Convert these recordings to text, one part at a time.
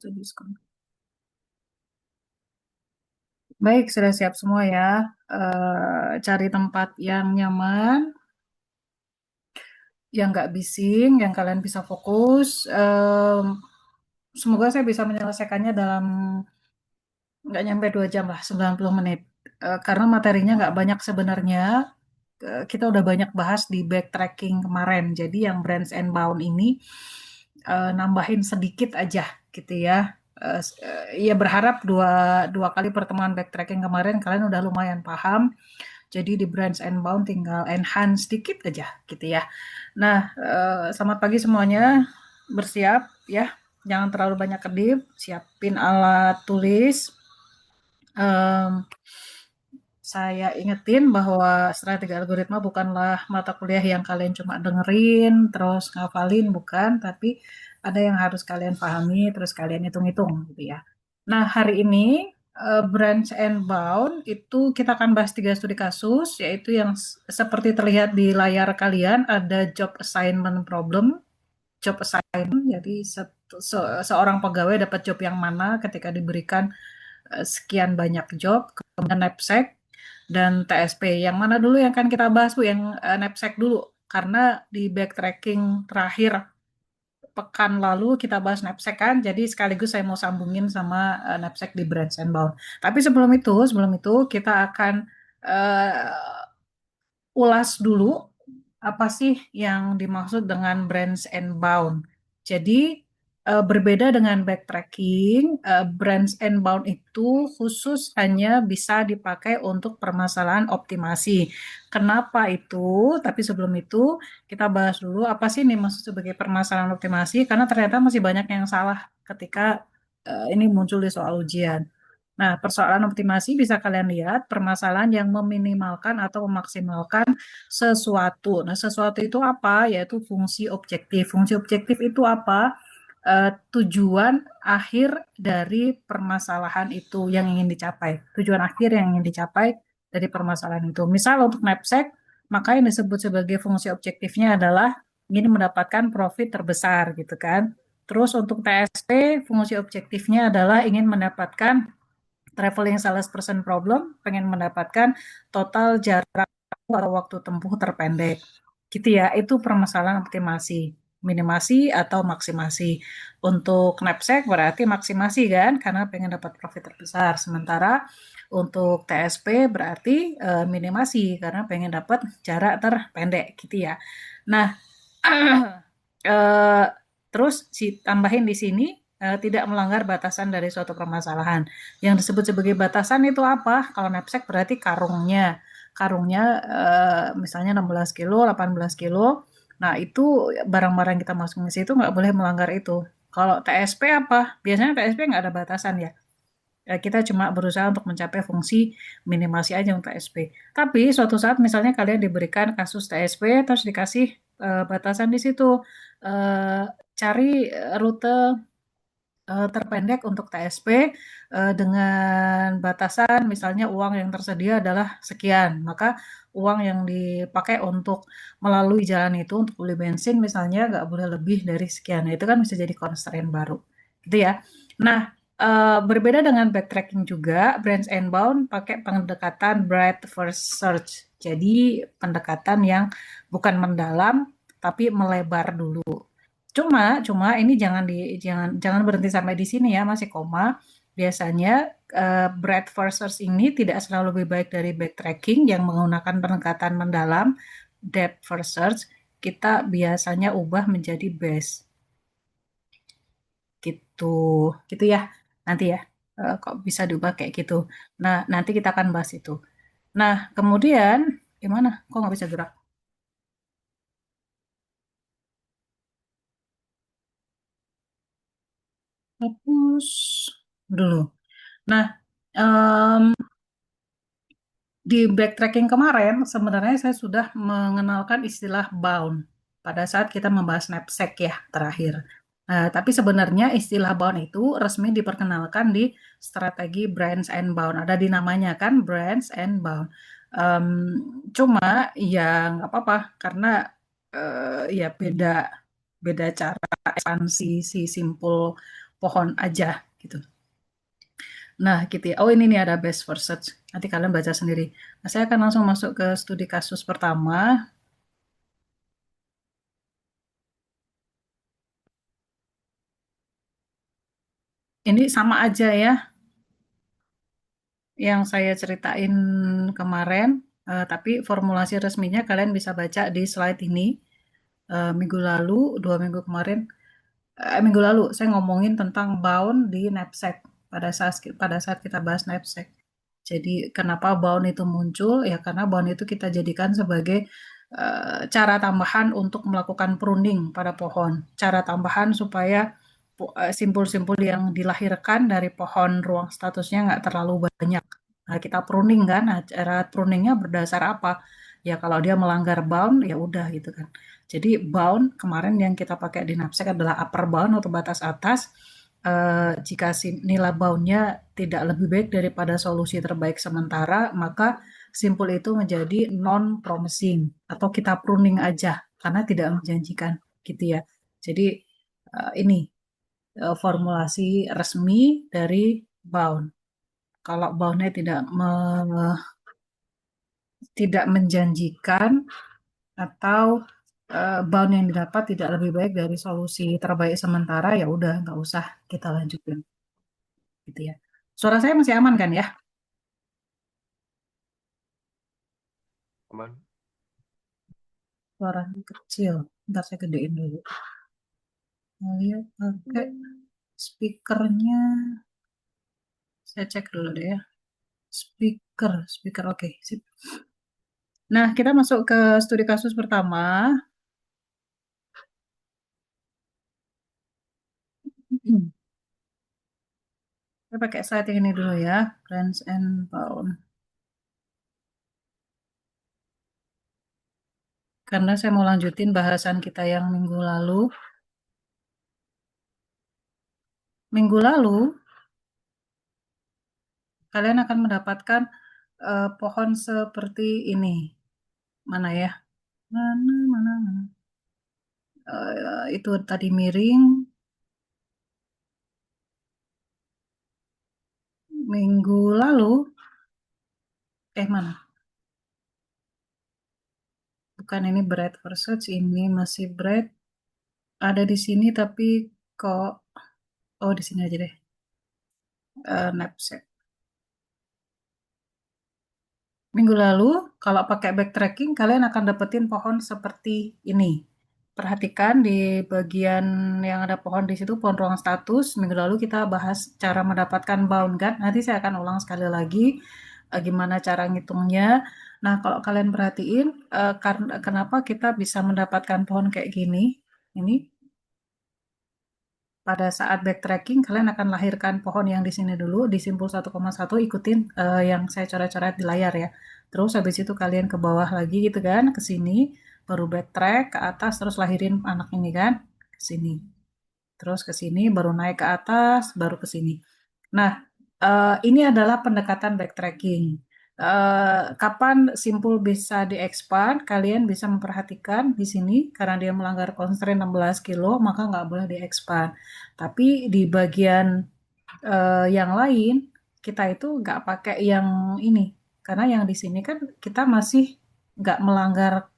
Itu diskon. Baik, sudah siap semua ya. Cari tempat yang nyaman, yang nggak bising, yang kalian bisa fokus. Semoga saya bisa menyelesaikannya dalam nggak nyampe 2 jam lah, 90 menit. Karena materinya nggak banyak sebenarnya. Kita udah banyak bahas di backtracking kemarin. Jadi yang Brands and Bound ini nambahin sedikit aja gitu ya. Ya berharap dua dua kali pertemuan backtracking kemarin kalian udah lumayan paham. Jadi di Brands and Bound tinggal enhance sedikit aja gitu ya. Nah, selamat pagi semuanya. Bersiap ya. Jangan terlalu banyak kedip. Siapin alat tulis. Em, saya ingetin bahwa strategi algoritma bukanlah mata kuliah yang kalian cuma dengerin, terus ngafalin, bukan, tapi ada yang harus kalian pahami, terus kalian hitung-hitung gitu ya. Nah, hari ini Branch and Bound itu kita akan bahas 3 studi kasus, yaitu yang seperti terlihat di layar kalian, ada job assignment problem, job assignment, jadi seorang pegawai dapat job yang mana ketika diberikan sekian banyak job, kemudian knapsack, dan TSP. Yang mana dulu yang akan kita bahas Bu? Yang knapsack dulu. Karena di backtracking terakhir pekan lalu kita bahas knapsack kan, jadi sekaligus saya mau sambungin sama knapsack di Brands and Bound. Tapi sebelum itu kita akan ulas dulu apa sih yang dimaksud dengan brands and bound. Jadi berbeda dengan backtracking, brands and bound itu khusus hanya bisa dipakai untuk permasalahan optimasi. Kenapa itu? Tapi sebelum itu kita bahas dulu apa sih ini maksud sebagai permasalahan optimasi, karena ternyata masih banyak yang salah ketika ini muncul di soal ujian. Nah, persoalan optimasi bisa kalian lihat permasalahan yang meminimalkan atau memaksimalkan sesuatu. Nah, sesuatu itu apa? Yaitu fungsi objektif. Fungsi objektif itu apa? Tujuan akhir dari permasalahan itu yang ingin dicapai. Tujuan akhir yang ingin dicapai dari permasalahan itu. Misal untuk knapsack, maka yang disebut sebagai fungsi objektifnya adalah ingin mendapatkan profit terbesar gitu kan. Terus untuk TSP, fungsi objektifnya adalah ingin mendapatkan traveling salesperson problem, pengen mendapatkan total jarak atau waktu tempuh terpendek. Gitu ya, itu permasalahan optimasi. Minimasi atau maksimasi. Untuk knapsack berarti maksimasi kan, karena pengen dapat profit terbesar. Sementara untuk TSP berarti minimasi, karena pengen dapat jarak terpendek gitu ya. Nah, eh, terus si tambahin di sini tidak melanggar batasan dari suatu permasalahan. Yang disebut sebagai batasan itu apa? Kalau knapsack berarti karungnya. Karungnya misalnya 16 kilo, 18 kilo. Nah, itu barang-barang kita masukin ke situ nggak boleh melanggar itu. Kalau TSP apa? Biasanya TSP nggak ada batasan ya. Kita cuma berusaha untuk mencapai fungsi minimasi aja untuk TSP. Tapi suatu saat misalnya kalian diberikan kasus TSP terus dikasih batasan di situ, eh, cari rute terpendek untuk TSP dengan batasan misalnya uang yang tersedia adalah sekian, maka uang yang dipakai untuk melalui jalan itu untuk beli bensin misalnya nggak boleh lebih dari sekian. Nah, itu kan bisa jadi constraint baru, gitu ya. Nah, berbeda dengan backtracking juga, Brands and Bound pakai pendekatan breadth first search. Jadi pendekatan yang bukan mendalam tapi melebar dulu. Cuma ini jangan berhenti sampai di sini ya, masih koma. Biasanya breadth first search ini tidak selalu lebih baik dari backtracking yang menggunakan pendekatan mendalam. Depth first search kita biasanya ubah menjadi base gitu, gitu ya. Nanti ya, kok bisa diubah kayak gitu. Nah, nanti kita akan bahas itu. Nah, kemudian gimana? Kok nggak bisa gerak? Hapus dulu. Nah, em, di backtracking kemarin, sebenarnya saya sudah mengenalkan istilah bound pada saat kita membahas knapsack ya terakhir. Tapi sebenarnya istilah bound itu resmi diperkenalkan di strategi brands and bound. Ada di namanya kan brands and bound. Em, Cuma ya nggak apa-apa karena ya beda beda cara ekspansi si simpul pohon aja gitu. Nah, gitu ya. Oh, ini nih ada best first search. Nanti kalian baca sendiri. Nah, saya akan langsung masuk ke studi kasus pertama. Ini sama aja ya yang saya ceritain kemarin, tapi formulasi resminya kalian bisa baca di slide ini. Minggu lalu, 2 minggu kemarin, minggu lalu saya ngomongin tentang bound di knapsack pada saat kita bahas knapsack. Jadi kenapa bound itu muncul? Ya karena bound itu kita jadikan sebagai cara tambahan untuk melakukan pruning pada pohon. Cara tambahan supaya simpul-simpul yang dilahirkan dari pohon ruang statusnya nggak terlalu banyak. Nah, kita pruning kan. Nah, cara pruningnya berdasar apa? Ya kalau dia melanggar bound ya udah gitu kan. Jadi bound kemarin yang kita pakai di knapsack adalah upper bound atau batas atas. Jika si nilai boundnya tidak lebih baik daripada solusi terbaik sementara, maka simpul itu menjadi non promising atau kita pruning aja karena tidak menjanjikan gitu ya. Jadi ini formulasi resmi dari bound. Kalau boundnya tidak menjanjikan atau bound yang didapat tidak lebih baik dari solusi terbaik sementara, ya udah nggak usah kita lanjutin gitu ya. Suara saya masih aman kan ya? Aman. Suaranya kecil. Ntar saya gedein dulu. Saya pakai speakernya. Saya cek dulu deh ya. Speaker oke. Sip. Nah, kita masuk ke studi kasus pertama. Saya pakai slide yang ini dulu ya. Branch and bound. Karena saya mau lanjutin bahasan kita yang minggu lalu. Minggu lalu, kalian akan mendapatkan pohon seperti ini. Mana ya? Mana. Itu tadi miring. Minggu lalu, mana? Bukan ini bread versus ini masih bread. Ada di sini tapi kok, oh di sini aja deh. Knapsack. Minggu lalu, kalau pakai backtracking, kalian akan dapetin pohon seperti ini. Perhatikan di bagian yang ada pohon di situ, pohon ruang status. Minggu lalu kita bahas cara mendapatkan bound kan. Nanti saya akan ulang sekali lagi gimana cara ngitungnya. Nah, kalau kalian perhatiin, karena kenapa kita bisa mendapatkan pohon kayak gini? Ini pada saat backtracking kalian akan lahirkan pohon yang di sini dulu di simpul 1,1 ikutin yang saya coret-coret di layar ya. Terus habis itu kalian ke bawah lagi gitu kan ke sini baru backtrack ke atas terus lahirin anak ini kan ke sini. Terus ke sini baru naik ke atas baru ke sini. Nah, ini adalah pendekatan backtracking. Kapan simpul bisa di-expand? Kalian bisa memperhatikan di sini karena dia melanggar constraint 16 kilo, maka nggak boleh di-expand. Tapi di bagian yang lain, kita itu nggak pakai yang ini. Karena yang di sini kan kita masih nggak melanggar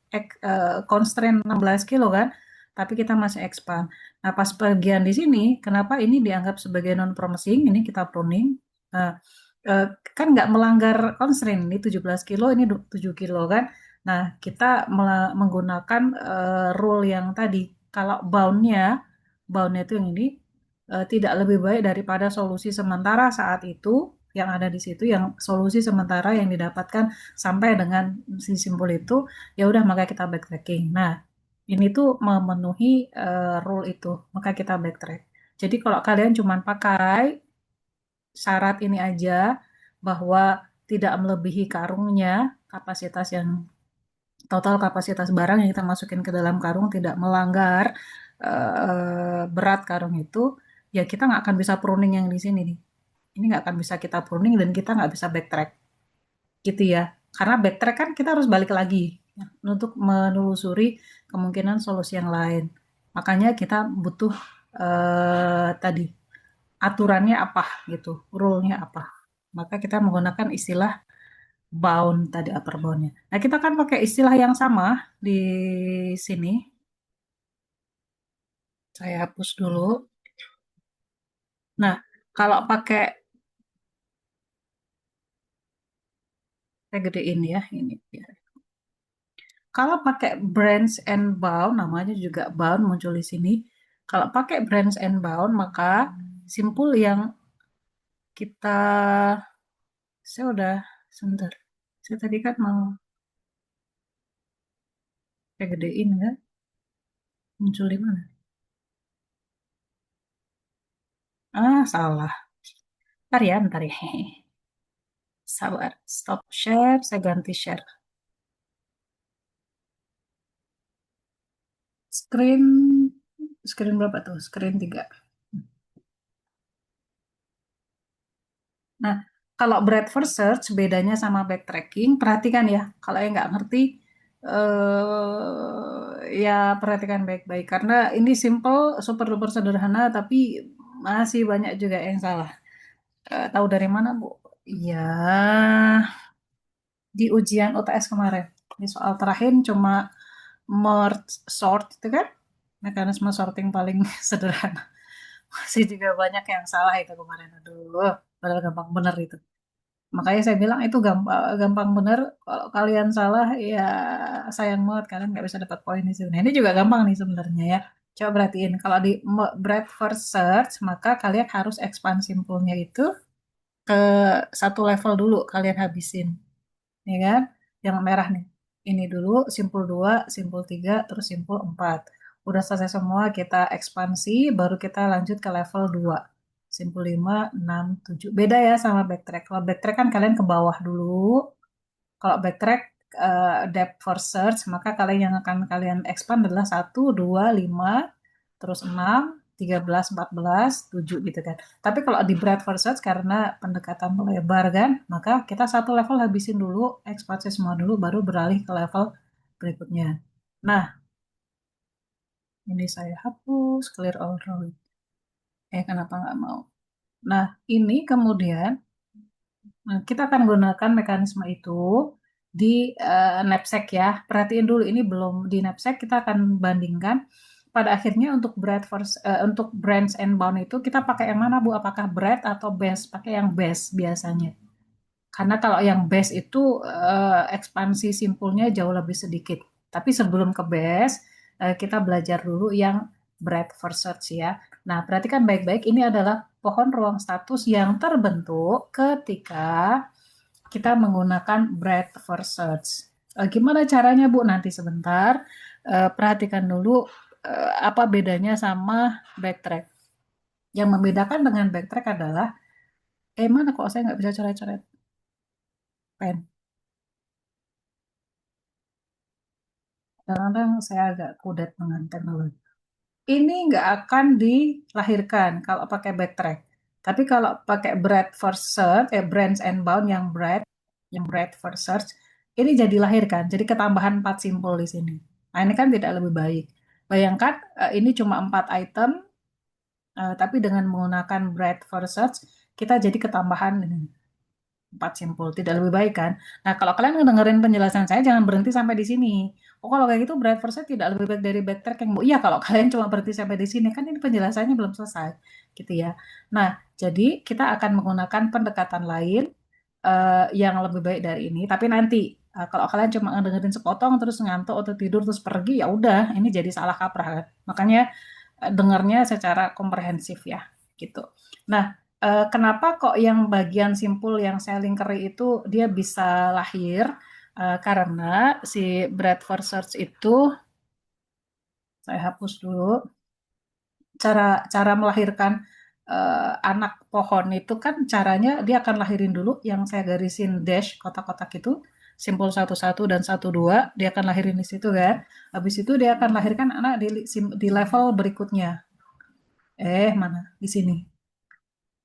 constraint 16 kilo kan, tapi kita masih expand. Nah, pas bagian di sini, kenapa ini dianggap sebagai non-promising? Ini kita pruning. Nah, eh, kan nggak melanggar constraint. Ini 17 kilo, ini 7 kilo kan. Nah, kita menggunakan rule yang tadi. Kalau boundnya itu yang ini, tidak lebih baik daripada solusi sementara saat itu yang ada di situ yang solusi sementara yang didapatkan sampai dengan si simpul itu ya udah maka kita backtracking. Nah, ini tuh memenuhi rule itu, maka kita backtrack. Jadi kalau kalian cuma pakai syarat ini aja bahwa tidak melebihi karungnya, kapasitas yang total kapasitas barang yang kita masukin ke dalam karung tidak melanggar berat karung itu, ya kita nggak akan bisa pruning yang di sini nih. Ini nggak akan bisa kita pruning dan kita nggak bisa backtrack, gitu ya. Karena backtrack kan kita harus balik lagi ya, untuk menelusuri kemungkinan solusi yang lain. Makanya kita butuh tadi aturannya apa gitu, rule-nya apa. Maka kita menggunakan istilah bound tadi upper bound-nya. Nah, kita kan pakai istilah yang sama di sini. Saya hapus dulu. Nah, kalau pakai, saya gedein ya ini. Kalau pakai branch and bound, namanya juga bound muncul di sini. Kalau pakai branch and bound, maka simpul yang kita, saya udah, sebentar. Saya tadi kan mau, saya gedein ya, muncul di mana? Ah, salah. Ntar ya. Sabar. Stop share, saya ganti share. Screen, screen berapa tuh? Screen 3. Nah, kalau Bradford Search bedanya sama backtracking, perhatikan ya. Kalau yang nggak ngerti, ya perhatikan baik-baik. Karena ini simple, super duper sederhana, tapi masih banyak juga yang salah. Tahu dari mana, Bu? Ya, di ujian UTS kemarin. Di soal terakhir cuma merge sort itu kan, mekanisme sorting paling sederhana. Masih juga banyak yang salah itu kemarin. Aduh, padahal gampang bener itu. Makanya saya bilang itu gampang, gampang bener. Kalau kalian salah, ya sayang banget kalian nggak bisa dapat poin di sini. Nah, ini juga gampang nih sebenarnya ya. Coba perhatiin, kalau di Bradford Search, maka kalian harus expand simpulnya itu ke satu level dulu kalian habisin. Ya kan? Yang merah nih. Ini dulu, simpul 2, simpul 3, terus simpul 4. Udah selesai semua, kita ekspansi, baru kita lanjut ke level 2. Simpul 5, 6, 7. Beda ya sama backtrack. Kalau backtrack kan kalian ke bawah dulu. Kalau backtrack depth first search, maka kalian yang akan kalian expand adalah 1, 2, 5, terus 6, 13, 14, 7 gitu kan. Tapi kalau di breadth first search karena pendekatan melebar kan, maka kita satu level habisin dulu, ekspansi semua dulu, baru beralih ke level berikutnya. Nah, ini saya hapus, clear all drawing. Kenapa nggak mau? Nah, ini kemudian kita akan gunakan mekanisme itu di knapsack ya. Perhatiin dulu ini belum di knapsack, kita akan bandingkan. Pada akhirnya untuk untuk branch and bound itu kita pakai yang mana Bu? Apakah bread atau base? Pakai yang base biasanya. Karena kalau yang base itu ekspansi simpulnya jauh lebih sedikit. Tapi sebelum ke base, kita belajar dulu yang breadth first search ya. Nah, perhatikan baik-baik, ini adalah pohon ruang status yang terbentuk ketika kita menggunakan breadth first search. Gimana caranya Bu? Nanti sebentar. Perhatikan dulu apa bedanya sama backtrack. Yang membedakan dengan backtrack adalah, mana kok saya nggak bisa coret-coret pen. Kadang-kadang saya agak kudet dengan teknologi. Ini nggak akan dilahirkan kalau pakai backtrack. Tapi kalau pakai breadth first search, branch and bound yang breadth first search, ini jadi lahirkan. Jadi ketambahan 4 simpul di sini. Nah, ini kan tidak lebih baik. Bayangkan ini cuma 4 item, tapi dengan menggunakan breadth first search, kita jadi ketambahan ini. 4 simpul, tidak lebih baik kan? Nah, kalau kalian ngedengerin penjelasan saya, jangan berhenti sampai di sini. Oh, kalau kayak gitu berat saya tidak lebih baik dari backtracking, Bu. Iya, kalau kalian cuma berhenti sampai di sini, kan ini penjelasannya belum selesai, gitu ya. Nah, jadi kita akan menggunakan pendekatan lain yang lebih baik dari ini. Tapi nanti, kalau kalian cuma ngedengerin sepotong, terus ngantuk atau tidur, terus pergi, ya udah, ini jadi salah kaprah kan. Makanya dengarnya secara komprehensif ya, gitu. Nah, kenapa kok yang bagian simpul yang saya lingkari itu dia bisa lahir? Karena si Bradford Search itu, saya hapus dulu, cara cara melahirkan anak pohon itu kan caranya dia akan lahirin dulu yang saya garisin dash kotak-kotak itu, simpul 1, 1 dan 1, 2, dia akan lahirin di situ kan. Habis itu dia akan lahirkan anak di level berikutnya. Mana? Di sini.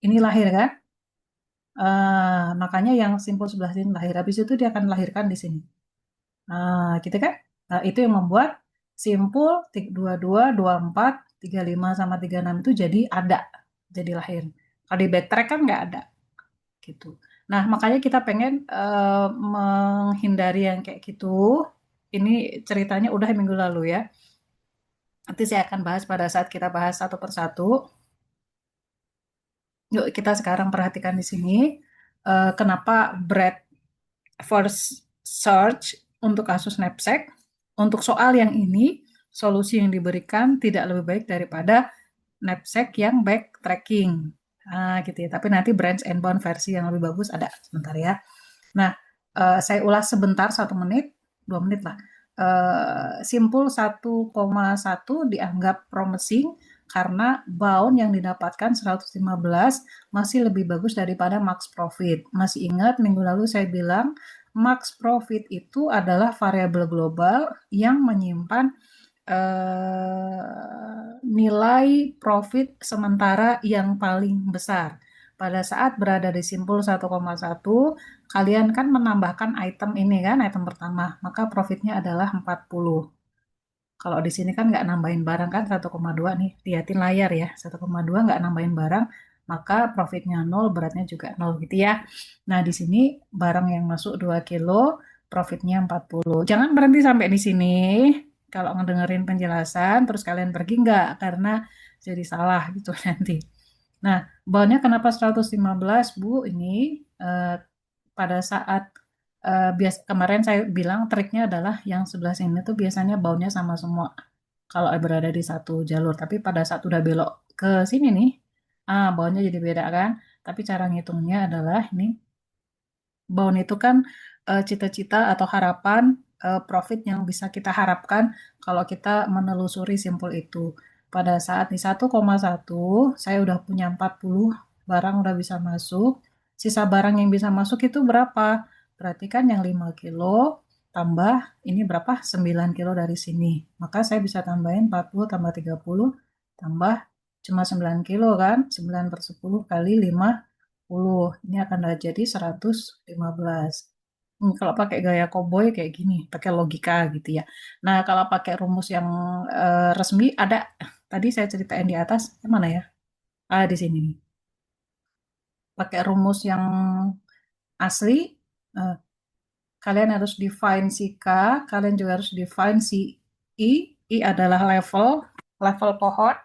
Ini lahir kan? Makanya yang simpul sebelah sini lahir. Habis itu dia akan melahirkan di sini. Gitu kan? Nah, itu yang membuat simpul 22, 24, 35 sama 36 itu jadi ada, jadi lahir. Kalau di backtrack kan nggak ada gitu. Nah, makanya kita pengen menghindari yang kayak gitu. Ini ceritanya udah minggu lalu ya. Nanti saya akan bahas pada saat kita bahas satu persatu. Yuk kita sekarang perhatikan di sini kenapa breadth first search untuk kasus knapsack. Untuk soal yang ini, solusi yang diberikan tidak lebih baik daripada knapsack yang backtracking. Nah, gitu ya. Tapi nanti branch and bound versi yang lebih bagus ada sebentar ya. Nah, saya ulas sebentar 1 menit, 2 menit lah. Simpul 1,1 dianggap promising karena bound yang didapatkan 115 masih lebih bagus daripada max profit. Masih ingat minggu lalu saya bilang max profit itu adalah variabel global yang menyimpan nilai profit sementara yang paling besar. Pada saat berada di simpul 1,1, kalian kan menambahkan item ini kan, item pertama, maka profitnya adalah 40. Kalau di sini kan nggak nambahin barang kan 1,2 nih, liatin layar ya, 1,2 nggak nambahin barang, maka profitnya 0, beratnya juga 0 gitu ya. Nah, di sini barang yang masuk 2 kilo, profitnya 40. Jangan berhenti sampai di sini. Kalau ngedengerin penjelasan, terus kalian pergi nggak, karena jadi salah gitu nanti. Nah, bawahnya kenapa 115, Bu? Ini pada saat kemarin saya bilang triknya adalah yang sebelah sini tuh biasanya baunya sama semua kalau berada di satu jalur. Tapi pada saat udah belok ke sini nih, baunya jadi beda kan. Tapi cara ngitungnya adalah ini, bound itu kan cita-cita atau harapan profit yang bisa kita harapkan kalau kita menelusuri simpul itu. Pada saat di 1,1 saya udah punya 40 barang udah bisa masuk. Sisa barang yang bisa masuk itu berapa? Berarti kan yang 5 kilo tambah ini berapa? 9 kilo dari sini. Maka saya bisa tambahin 40 tambah 30 tambah cuma 9 kilo kan? 9 per 10 kali 5. Ini akan jadi 115. Kalau pakai gaya koboi kayak gini, pakai logika gitu ya. Nah, kalau pakai rumus yang resmi ada, tadi saya ceritain di atas, yang mana ya? Di sini. Pakai rumus yang asli, eh, kalian harus define si K, kalian juga harus define si I. I adalah level pohon,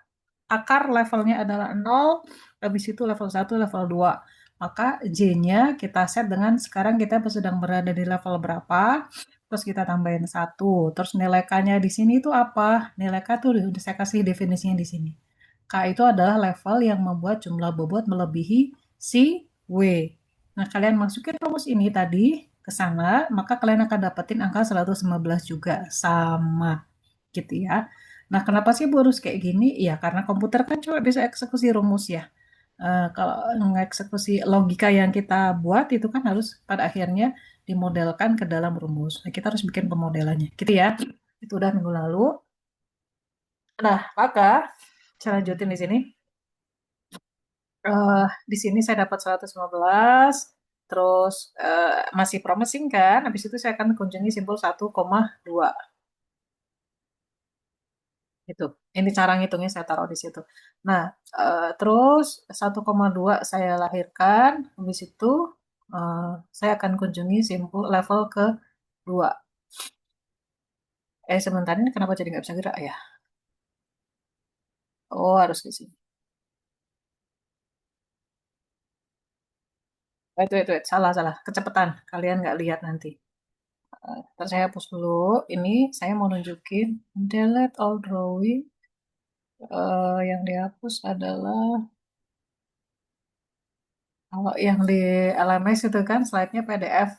akar levelnya adalah 0, habis itu level 1, level 2. Maka J-nya kita set dengan sekarang kita sedang berada di level berapa, terus kita tambahin 1. Terus nilai K-nya di sini itu apa? Nilai K tuh udah saya kasih definisinya di sini. K itu adalah level yang membuat jumlah bobot melebihi si W. Nah, kalian masukin rumus ini tadi ke sana, maka kalian akan dapetin angka 115 juga. Sama gitu ya. Nah, kenapa sih Bu harus kayak gini? Ya, karena komputer kan cuma bisa eksekusi rumus ya. Kalau mengeksekusi logika yang kita buat itu kan harus pada akhirnya dimodelkan ke dalam rumus. Nah, kita harus bikin pemodelannya. Gitu ya. Itu udah minggu lalu. Nah, maka saya lanjutin di sini. Di sini saya dapat 115, terus masih promising kan. Habis itu saya akan kunjungi simpul 1,2. Itu. Ini cara ngitungnya saya taruh di situ. Nah, terus 1,2 saya lahirkan, habis itu eh, saya akan kunjungi simpul level ke-2. Sebentar ini kenapa jadi nggak bisa gerak ya? Oh, harus ke sini. Salah, salah. Kecepatan. Kalian nggak lihat nanti. Ntar saya hapus dulu. Ini saya mau nunjukin delete all drawing. Yang dihapus adalah kalau yang di LMS itu kan slide-nya PDF.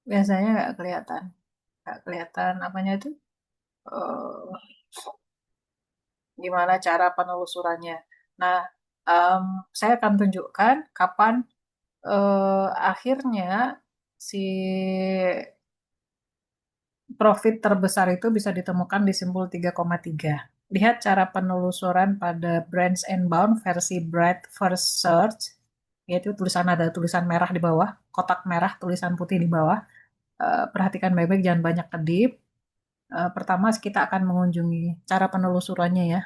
Biasanya nggak kelihatan apanya itu, eh, gimana cara penelusurannya. Nah, em, saya akan tunjukkan kapan akhirnya si profit terbesar itu bisa ditemukan di simpul 3,3. Lihat cara penelusuran pada branch and bound versi breadth first search, yaitu tulisan ada tulisan merah di bawah, kotak merah, tulisan putih di bawah. Perhatikan baik-baik, jangan banyak kedip. Pertama kita akan mengunjungi cara penelusurannya ya.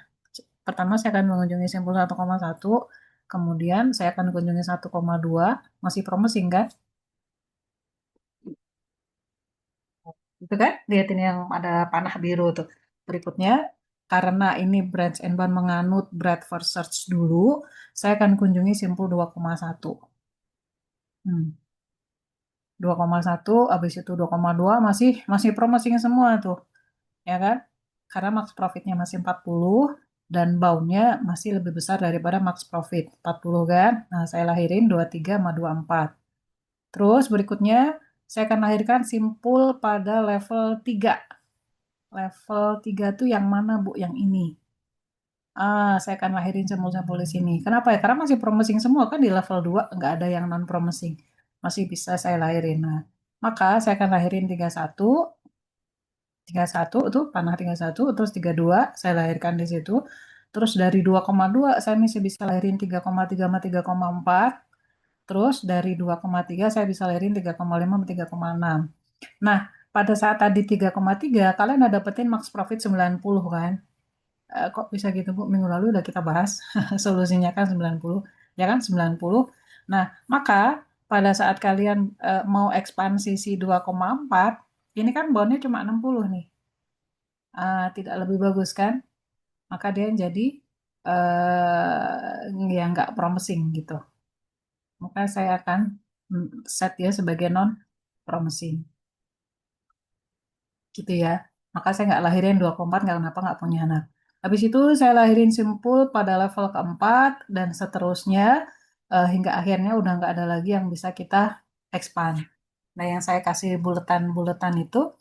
Pertama saya akan mengunjungi simpul 1,1. Kemudian saya akan kunjungi 1,2, masih promising kan? Itu kan, lihatin yang ada panah biru tuh. Berikutnya, karena ini Branch and Bond menganut Bradford Search dulu, saya akan kunjungi simpul 2,1. 2,1, habis itu 2,2 masih masih promising semua tuh, ya kan? Karena max profitnya masih 40 dan boundnya masih lebih besar daripada max profit 40 kan? Nah, saya lahirin 23 sama 24. Terus berikutnya saya akan lahirkan simpul pada level 3. Level 3 tuh yang mana, Bu? Yang ini. Saya akan lahirin simpul-simpul di sini. Kenapa ya? Karena masih promising semua kan di level 2 nggak ada yang non promising. Masih bisa saya lahirin. Nah, maka saya akan lahirin 31, 31 itu panah 31, terus 32 saya lahirkan di situ. Terus dari 2,2 saya masih bisa lahirin 3,3 sama 3,4. Terus dari 2,3 saya bisa lahirin 3,5 sama 3,6. Nah, pada saat tadi 3,3 kalian udah dapetin max profit 90 kan? Kok bisa gitu Bu? Minggu lalu udah kita bahas solusinya kan 90, ya kan 90. Nah, maka pada saat kalian mau ekspansi si 2,4, ini kan bondnya cuma 60 nih. Tidak lebih bagus kan? Maka dia jadi ya nggak promising gitu. Maka saya akan set dia sebagai non promising gitu ya. Maka saya nggak lahirin 2,4 nggak kenapa nggak punya anak. Habis itu saya lahirin simpul pada level keempat dan seterusnya hingga akhirnya udah nggak ada lagi yang bisa kita expand. Nah, yang saya kasih buletan-buletan itu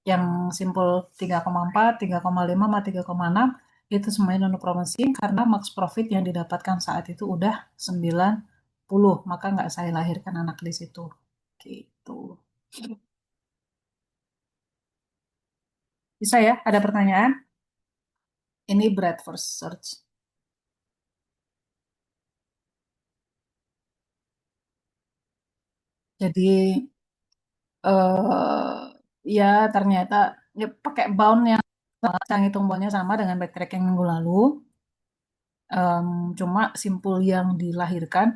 yang simpul 3,4, 3,5, sama 3,6 itu semuanya non promising karena max profit yang didapatkan saat itu udah 90, maka nggak saya lahirkan anak di situ. Gitu. Bisa ya? Ada pertanyaan? Ini Bradford Search. Jadi ya ternyata ya pakai bound yang hitung boundnya sama dengan backtracking minggu lalu. Em, Cuma simpul yang dilahirkan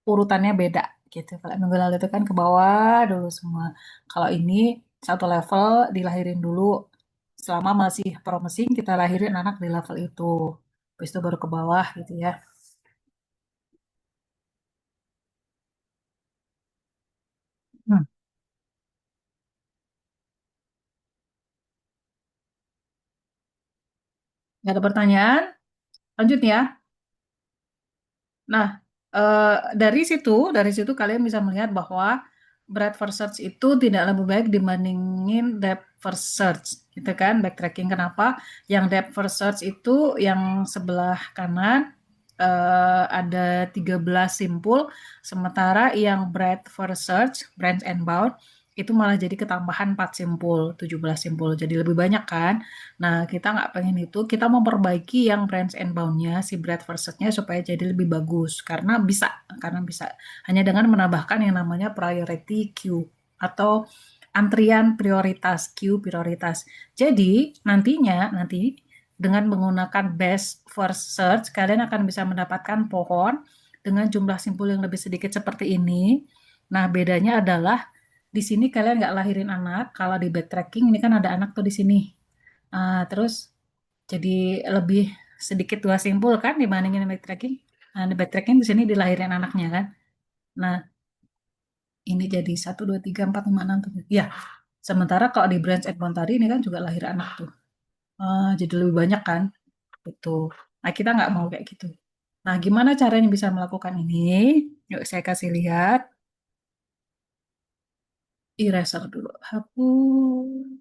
urutannya beda gitu. Kalau minggu lalu itu kan ke bawah dulu semua. Kalau ini satu level dilahirin dulu. Selama masih promising kita lahirin anak di level itu. Habis itu baru ke bawah gitu ya. Hmm. Nggak ada pertanyaan? Lanjut ya. Nah, dari situ kalian bisa melihat bahwa breadth first search itu tidak lebih baik dibandingin depth first search, gitu kan? Backtracking kenapa? Yang depth first search itu yang sebelah kanan ada 13 simpul, sementara yang breadth first search, branch and bound itu malah jadi ketambahan 4 simpul, 17 simpul. Jadi lebih banyak kan? Nah, kita nggak pengen itu, kita memperbaiki yang branch and bound-nya, si breadth versusnya supaya jadi lebih bagus. Karena bisa. Hanya dengan menambahkan yang namanya priority queue atau antrian prioritas, queue prioritas. Jadi, nanti dengan menggunakan best first search, kalian akan bisa mendapatkan pohon dengan jumlah simpul yang lebih sedikit seperti ini. Nah, bedanya adalah di sini kalian nggak lahirin anak, kalau di backtracking ini kan ada anak tuh di sini. Terus jadi lebih sedikit dua simpul kan dibandingin backtracking. Nah, di backtracking di sini dilahirin anaknya kan. Nah, ini jadi satu, dua, tiga, empat, lima, enam, tujuh. Ya, sementara kalau di branch and bond tadi ini kan juga lahir anak tuh. Jadi lebih banyak kan. Betul. Nah, kita nggak mau kayak gitu. Nah, gimana caranya bisa melakukan ini? Yuk, saya kasih lihat. Eraser dulu. Hapus.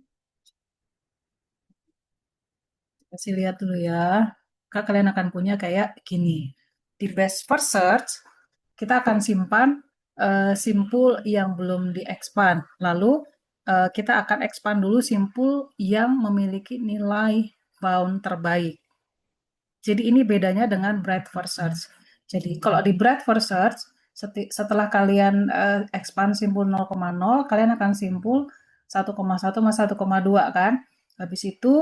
Kasih lihat dulu ya. Kalian akan punya kayak gini. Di best first search, kita akan simpan simpul yang belum di-expand. Lalu kita akan expand dulu simpul yang memiliki nilai bound terbaik. Jadi ini bedanya dengan breadth first search. Jadi kalau di breadth first search, setelah kalian expand simpul 0,0, kalian akan simpul 1,1 sama 1,2 kan. Habis itu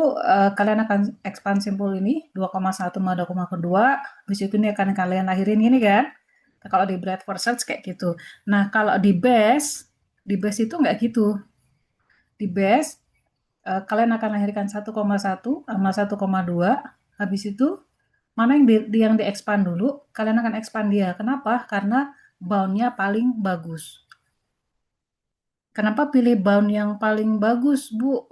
kalian akan expand simpul ini 2,1 sama 2,2. Habis itu ini akan kalian akhirin ini kan. Nah, kalau di Bradford Search kayak gitu. Nah, kalau di base itu nggak gitu. Di base kalian akan lahirkan 1,1 sama 1,2. Habis itu mana yang di expand dulu, kalian akan expand dia. Kenapa? Karena bound-nya paling bagus. Kenapa pilih bound yang paling bagus, Bu?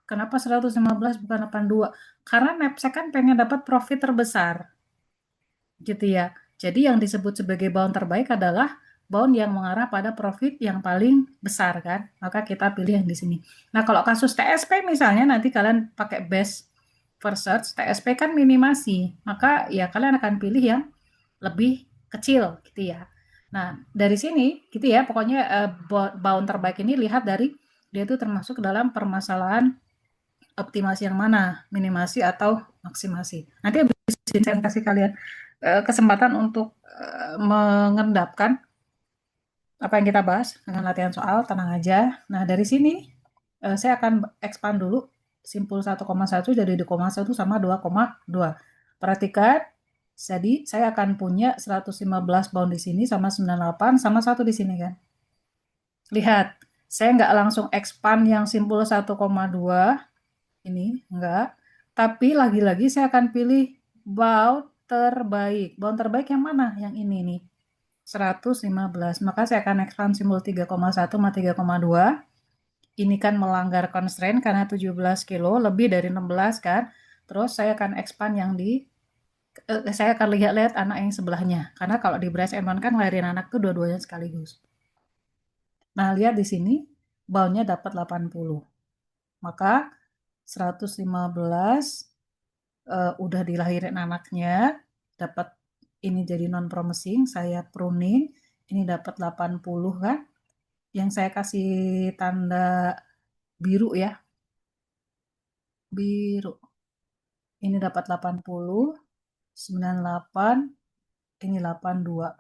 Kenapa 115 bukan 82? Karena Napsec kan pengen dapat profit terbesar, gitu ya. Jadi yang disebut sebagai bound terbaik adalah bound yang mengarah pada profit yang paling besar kan. Maka kita pilih yang di sini. Nah, kalau kasus TSP misalnya nanti kalian pakai best first search, TSP kan minimasi. Maka ya kalian akan pilih yang lebih kecil gitu ya. Nah, dari sini gitu ya, pokoknya bound terbaik ini lihat dari dia itu termasuk dalam permasalahan optimasi yang mana, minimasi atau maksimasi. Nanti habis ini saya kasih kalian kesempatan untuk mengendapkan apa yang kita bahas dengan latihan soal, tenang aja. Nah, dari sini saya akan expand dulu simpul 1,1 jadi 2,1 sama 2,2. Perhatikan, jadi saya akan punya 115 bound di sini sama 98 sama 1 di sini kan. Lihat, saya nggak langsung expand yang simpul 1,2 ini, enggak. Tapi lagi-lagi saya akan pilih bound terbaik. Bound terbaik yang mana? Yang ini nih. 115. Maka saya akan expand simbol 3,1 sama 3,2. Ini kan melanggar constraint karena 17 kilo, lebih dari 16 kan. Terus saya akan expand yang di saya akan lihat-lihat anak yang sebelahnya. Karena kalau di Brass and One kan lahirin anak tuh dua-duanya sekaligus. Nah, lihat di sini boundnya dapat 80. Maka 115 udah dilahirin anaknya, dapat ini jadi non promising, saya pruning, ini dapat 80 kan. Yang saya kasih tanda biru ya, biru. Ini dapat 80, 98, ini 82.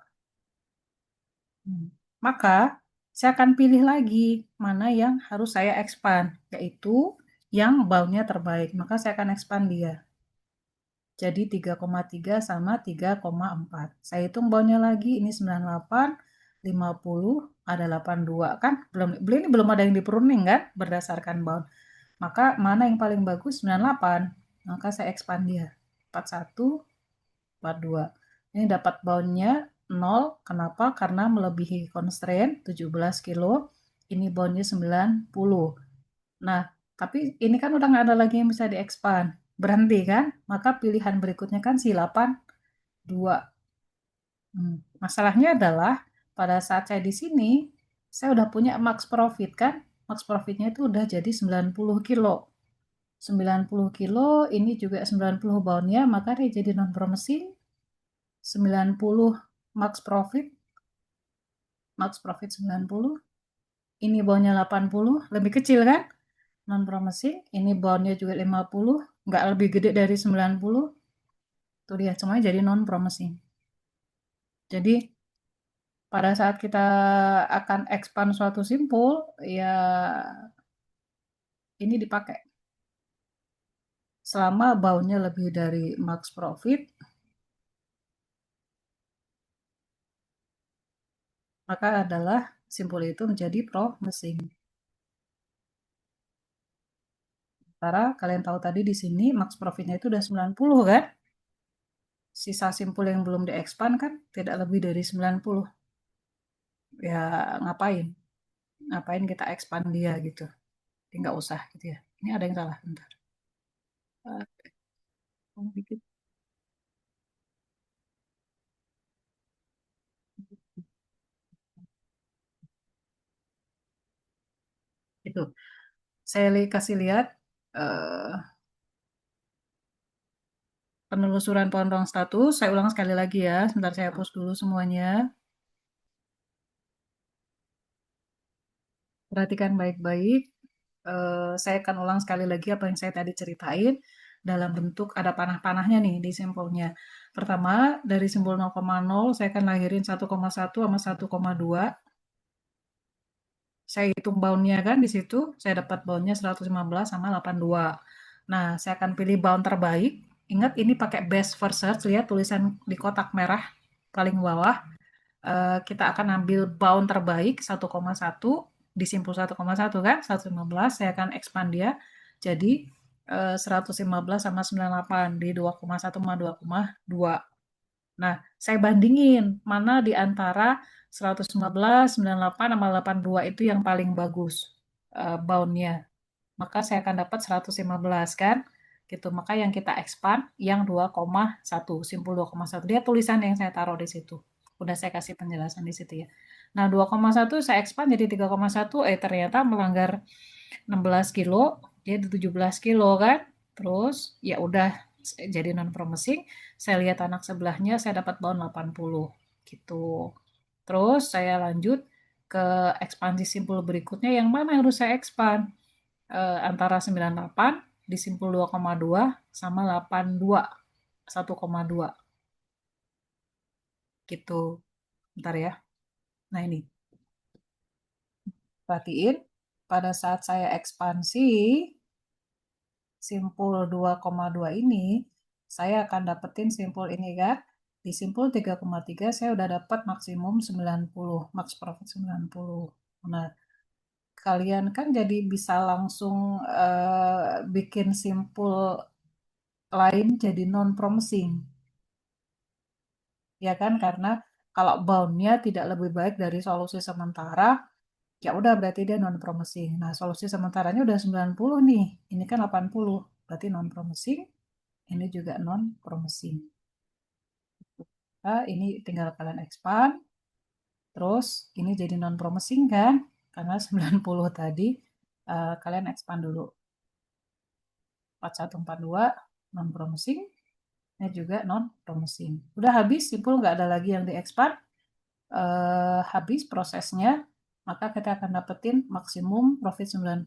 Maka saya akan pilih lagi mana yang harus saya expand, yaitu yang boundnya terbaik. Maka saya akan expand dia. Jadi 3,3 sama 3,4. Saya hitung boundnya lagi, ini 98, 50, ada 82 kan? Belum ada yang di pruning kan berdasarkan bound. Maka mana yang paling bagus? 98. Maka saya expand dia. 41, 42. Ini dapat boundnya 0. Kenapa? Karena melebihi constraint 17 kilo. Ini boundnya 90. Nah, tapi ini kan udah nggak ada lagi yang bisa di-expand. Berhenti kan? Maka pilihan berikutnya kan si 82. Masalahnya adalah pada saat saya di sini, saya udah punya max profit kan? Max profitnya itu udah jadi 90 kilo. 90 kilo, ini juga 90 boundnya, maka dia jadi non promising. 90 max profit, 90. Ini boundnya 80, lebih kecil kan? Non promising, ini boundnya juga 50, nggak lebih gede dari 90. Tuh dia, semuanya jadi non promising. Jadi pada saat kita akan expand suatu simpul, ya ini dipakai. Selama boundnya lebih dari max profit, maka adalah simpul itu menjadi promising. Sementara kalian tahu tadi di sini max profitnya itu udah 90 kan? Sisa simpul yang belum di-expand kan tidak lebih dari 90. Ya ngapain? Ngapain kita expand dia gitu. Jadi nggak usah gitu ya. Ini ada yang salah, bentar. Dikit. Itu. Saya kasih lihat eh, penelusuran pondong status. Saya ulang sekali lagi ya. Sebentar saya hapus dulu semuanya. Perhatikan baik-baik. Saya akan ulang sekali lagi apa yang saya tadi ceritain dalam bentuk ada panah-panahnya nih di simpulnya. Pertama, dari simbol 0,0 saya akan lahirin 1,1 sama 1,2. saya hitung bound-nya kan di situ, saya dapat bound-nya 115 sama 82. Nah, saya akan pilih bound terbaik. Ingat ini pakai best first search, lihat tulisan di kotak merah paling bawah. Kita akan ambil bound terbaik 1,1, disimpul 1,1 kan, 115, saya akan expand dia jadi 115 sama 98 di 2,1 sama 2,2. Nah, saya bandingin mana di antara 115, 98, sama 82 itu yang paling bagus bound-nya. Maka saya akan dapat 115 kan? Gitu. Maka yang kita expand yang 2,1, simpul 2,1. Dia tulisan yang saya taruh di situ. Udah saya kasih penjelasan di situ ya. Nah, 2,1 saya expand jadi 3,1, ternyata melanggar 16 kilo, jadi 17 kilo kan. Terus ya udah jadi non promising. Saya lihat anak sebelahnya saya dapat bound 80 gitu. Terus saya lanjut ke ekspansi simpul berikutnya yang mana yang harus saya expand? Antara 98 disimpul 2,2 sama 82 1,2 gitu. Bentar ya. Nah ini, perhatiin pada saat saya ekspansi simpul 2,2 ini, saya akan dapetin simpul ini kan. Di simpul 3,3 saya udah dapat maksimum 90, max profit 90. Nah, kalian kan jadi bisa langsung bikin simpul lain jadi non promising. Ya kan, karena kalau boundnya tidak lebih baik dari solusi sementara, ya udah berarti dia non promising. Nah, solusi sementaranya udah 90 nih, ini kan 80, berarti non promising, ini juga non promising. Nah, ini tinggal kalian expand, terus ini jadi non promising kan, karena 90 tadi kalian expand dulu 4142 non promising, ini juga non promising. Udah habis, simpul nggak ada lagi yang diekspand. Habis prosesnya, maka kita akan dapetin maksimum profit 90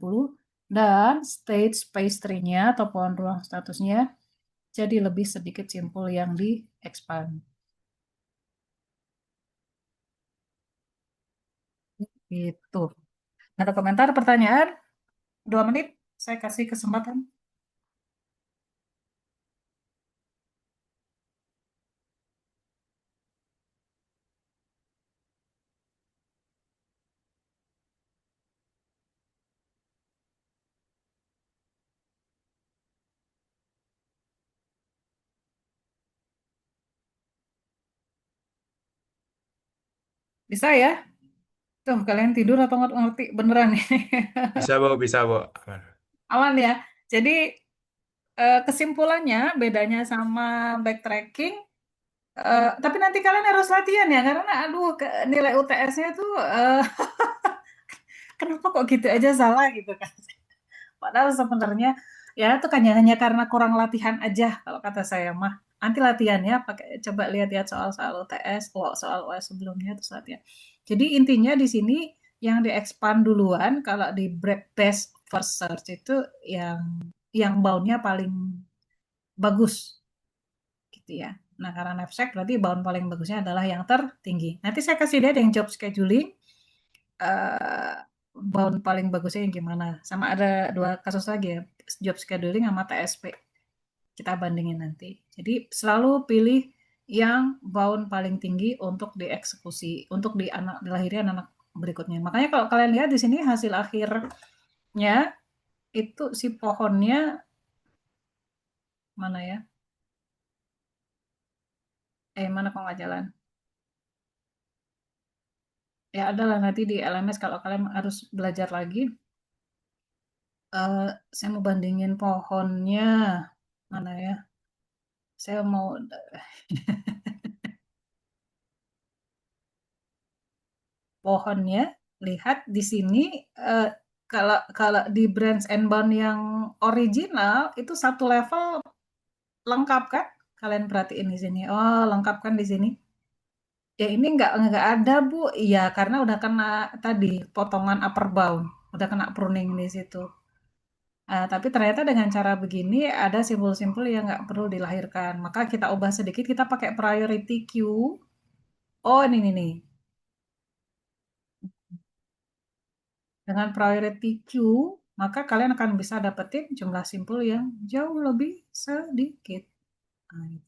dan stage pastry-nya atau pohon ruang statusnya jadi lebih sedikit simpul yang di expand. Gitu. Ada komentar, pertanyaan? 2 menit, saya kasih kesempatan. Bisa ya? Tuh, kalian tidur atau nggak ngerti beneran nih? Bisa, Bu, bisa, Bu. Aman ya? Jadi kesimpulannya bedanya sama backtracking. Tapi nanti kalian harus latihan ya, karena aduh nilai UTS-nya tuh kenapa kok gitu aja salah gitu kan. Padahal sebenarnya ya itu kan hanya karena kurang latihan aja kalau kata saya mah. Nanti latihannya pakai coba lihat-lihat soal-soal UTS, soal UAS sebelumnya terus latihan. Jadi intinya di sini yang di-expand duluan kalau di best first search itu yang bound-nya paling bagus gitu ya. Nah, karena knapsack berarti bound paling bagusnya adalah yang tertinggi. Nanti saya kasih lihat yang job scheduling, eh, bound paling bagusnya yang gimana. Sama ada 2 kasus lagi ya, job scheduling sama TSP. Kita bandingin nanti. Jadi selalu pilih yang bound paling tinggi untuk dieksekusi, untuk dilahirkan anak berikutnya. Makanya kalau kalian lihat di sini hasil akhirnya itu si pohonnya mana ya? Mana kok nggak jalan? Ya adalah nanti di LMS kalau kalian harus belajar lagi. Saya mau bandingin pohonnya mana ya? Saya mau pohonnya lihat di sini. eh, kalau kalau di brands and bond yang original itu satu level lengkap kan? Kalian perhatiin di sini. Oh, lengkap kan di sini? Ya ini nggak ada Bu. Iya, karena udah kena tadi potongan upper bound, udah kena pruning di situ. Tapi ternyata dengan cara begini ada simbol-simbol yang nggak perlu dilahirkan. Maka kita ubah sedikit, kita pakai priority queue. Oh, ini nih. Dengan priority queue, maka kalian akan bisa dapetin jumlah simpul yang jauh lebih sedikit. Nah,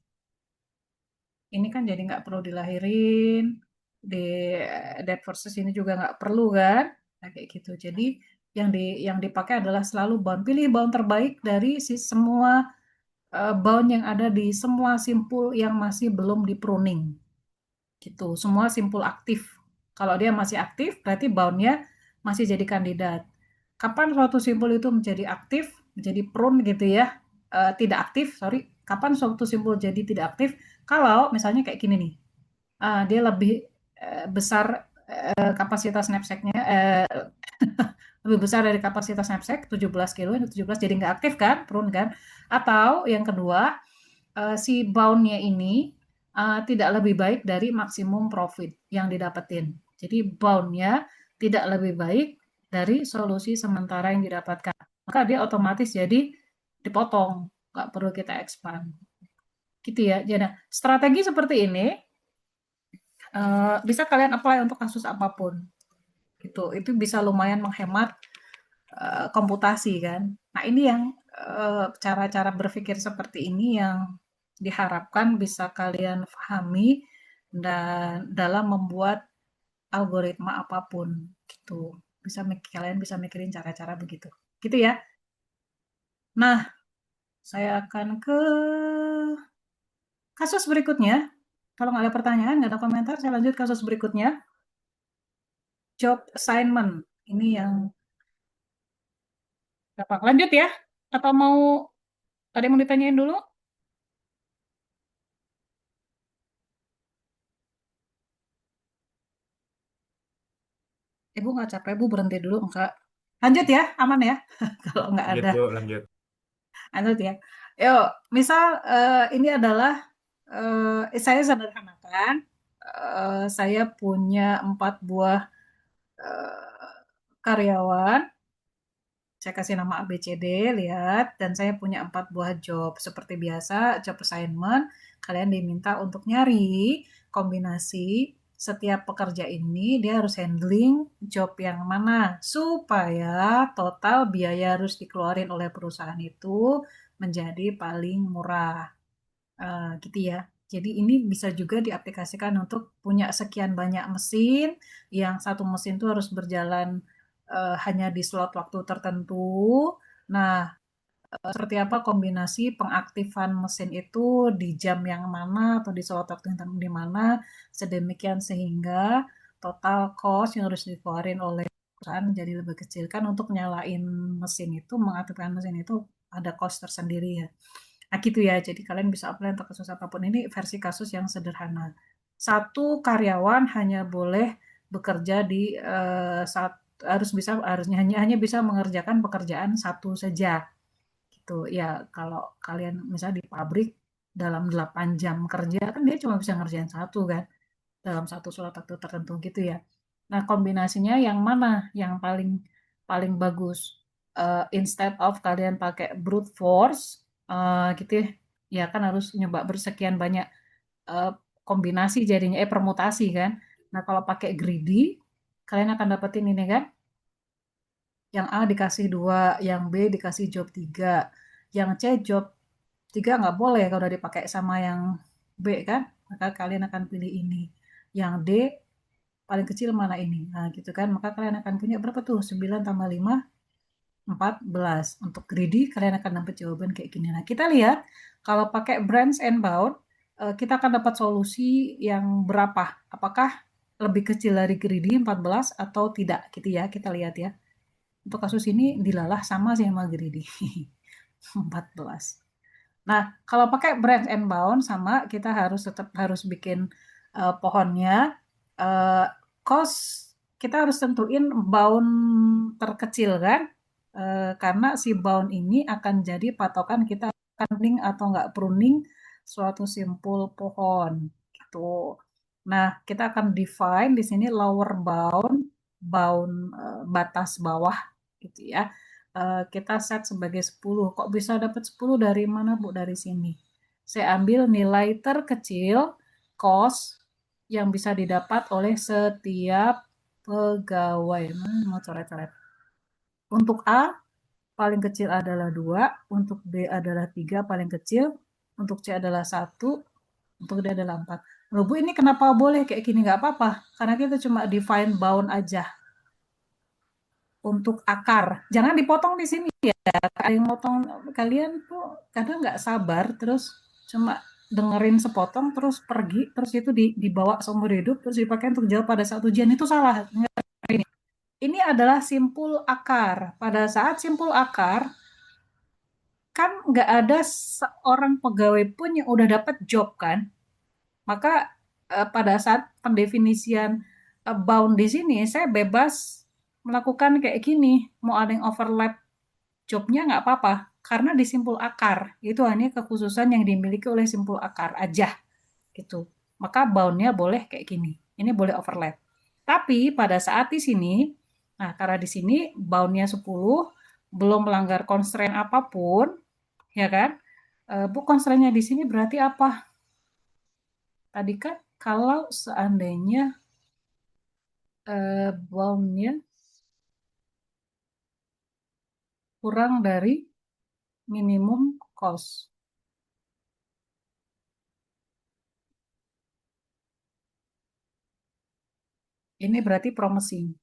ini kan jadi nggak perlu dilahirin, di dead versus ini juga nggak perlu kan, nah, kayak gitu. Jadi yang dipakai adalah selalu bound. Pilih bound terbaik dari semua bound yang ada di semua simpul yang masih belum di pruning gitu. Semua simpul aktif. Kalau dia masih aktif, berarti boundnya masih jadi kandidat. Kapan suatu simpul itu menjadi aktif, menjadi prune gitu ya, tidak aktif, sorry. Kapan suatu simpul jadi tidak aktif? Kalau misalnya kayak gini nih, dia lebih besar kapasitas knapsacknya, lebih besar dari kapasitas knapsack 17 kilo, ini 17 jadi nggak aktif kan, prune kan. Atau yang kedua, si boundnya ini tidak lebih baik dari maksimum profit yang didapetin. Jadi boundnya tidak lebih baik dari solusi sementara yang didapatkan. Maka dia otomatis jadi dipotong, nggak perlu kita expand. Gitu ya. Jadi strategi seperti ini bisa kalian apply untuk kasus apapun. Gitu. Itu bisa lumayan menghemat komputasi kan. Nah ini yang cara-cara berpikir seperti ini yang diharapkan bisa kalian pahami dan dalam membuat algoritma apapun gitu. Kalian bisa mikirin cara-cara begitu. Gitu ya. Nah, saya akan ke kasus berikutnya. Kalau nggak ada pertanyaan, nggak ada komentar, saya lanjut kasus berikutnya. Job assignment. Ini yang gampang. Lanjut ya? Atau mau ada yang mau ditanyain dulu? Ibu nggak capek, Ibu berhenti dulu, enggak. Lanjut ya, aman ya? Kalau nggak Lanjut, ada. Bu, lanjut. Lanjut ya. Yuk, misal ini adalah, saya sederhanakan, saya punya 4 buah karyawan, saya kasih nama A, B, C, D, lihat, dan saya punya 4 buah job. Seperti biasa, job assignment, kalian diminta untuk nyari kombinasi setiap pekerja ini dia harus handling job yang mana supaya total biaya harus dikeluarin oleh perusahaan itu menjadi paling murah. Gitu ya. Jadi ini bisa juga diaplikasikan untuk punya sekian banyak mesin, yang satu mesin itu harus berjalan hanya di slot waktu tertentu. Nah, seperti apa kombinasi pengaktifan mesin itu di jam yang mana atau di slot waktu yang di mana, sedemikian sehingga total cost yang harus dikeluarin oleh perusahaan jadi lebih kecil. Kan untuk nyalain mesin itu, mengaktifkan mesin itu ada cost tersendiri ya. Nah gitu ya, jadi kalian bisa apply untuk kasus apapun. Ini versi kasus yang sederhana. Satu karyawan hanya boleh bekerja di saat harusnya hanya bisa mengerjakan pekerjaan satu saja gitu. Ya kalau kalian misalnya di pabrik dalam 8 jam kerja kan dia cuma bisa ngerjain satu kan dalam satu surat waktu tertentu gitu ya. Nah, kombinasinya yang mana yang paling paling bagus? Instead of kalian pakai brute force, gitu ya, ya kan harus nyoba bersekian banyak uh, kombinasi jadinya, permutasi kan. Nah, kalau pakai greedy, kalian akan dapetin ini kan, yang A dikasih 2, yang B dikasih job 3, yang C job 3 nggak boleh kalau udah dipakai sama yang B kan, maka kalian akan pilih ini. Yang D paling kecil mana ini. Nah, gitu kan. Maka kalian akan punya berapa tuh? 9 tambah 5, 14. Untuk greedy, kalian akan dapat jawaban kayak gini. Nah, kita lihat kalau pakai branch and bound, kita akan dapat solusi yang berapa? Apakah lebih kecil dari greedy 14 atau tidak gitu ya. Kita lihat ya. Untuk kasus ini dilalah sama sih sama greedy. 14. Nah, kalau pakai branch and bound sama kita tetap harus bikin pohonnya. Uh, Cost kita harus tentuin bound terkecil kan, karena si bound ini akan jadi patokan kita pruning atau nggak pruning suatu simpul pohon gitu. Nah, kita akan define di sini lower bound, batas bawah gitu ya. Kita set sebagai 10. Kok bisa dapat 10 dari mana, Bu? Dari sini. Saya ambil nilai terkecil cost yang bisa didapat oleh setiap pegawai. Mau coret-coret. Untuk A paling kecil adalah 2, untuk B adalah 3 paling kecil, untuk C adalah 1, untuk D adalah 4. Loh Bu, ini kenapa boleh kayak gini? Nggak apa-apa, karena kita cuma define bound aja untuk akar. Jangan dipotong di sini ya. Ada yang motong, kalian tuh kadang nggak sabar, terus cuma dengerin sepotong, terus pergi, terus itu dibawa seumur hidup, terus dipakai untuk jawab pada saat ujian. Itu salah. Ini adalah simpul akar. Pada saat simpul akar, kan nggak ada seorang pegawai pun yang udah dapat job kan. Maka pada saat pendefinisian bound di sini, saya bebas melakukan kayak gini. Mau ada yang overlap jobnya nggak apa-apa. Karena di simpul akar, itu hanya kekhususan yang dimiliki oleh simpul akar aja. Gitu. Maka boundnya boleh kayak gini. Ini boleh overlap. Tapi pada saat di sini, nah karena di sini boundnya 10, belum melanggar constraint apapun, ya kan? Bu, constraint-nya di sini berarti apa? Tadi kan kalau seandainya bound-nya kurang dari minimum cost. Ini berarti promising.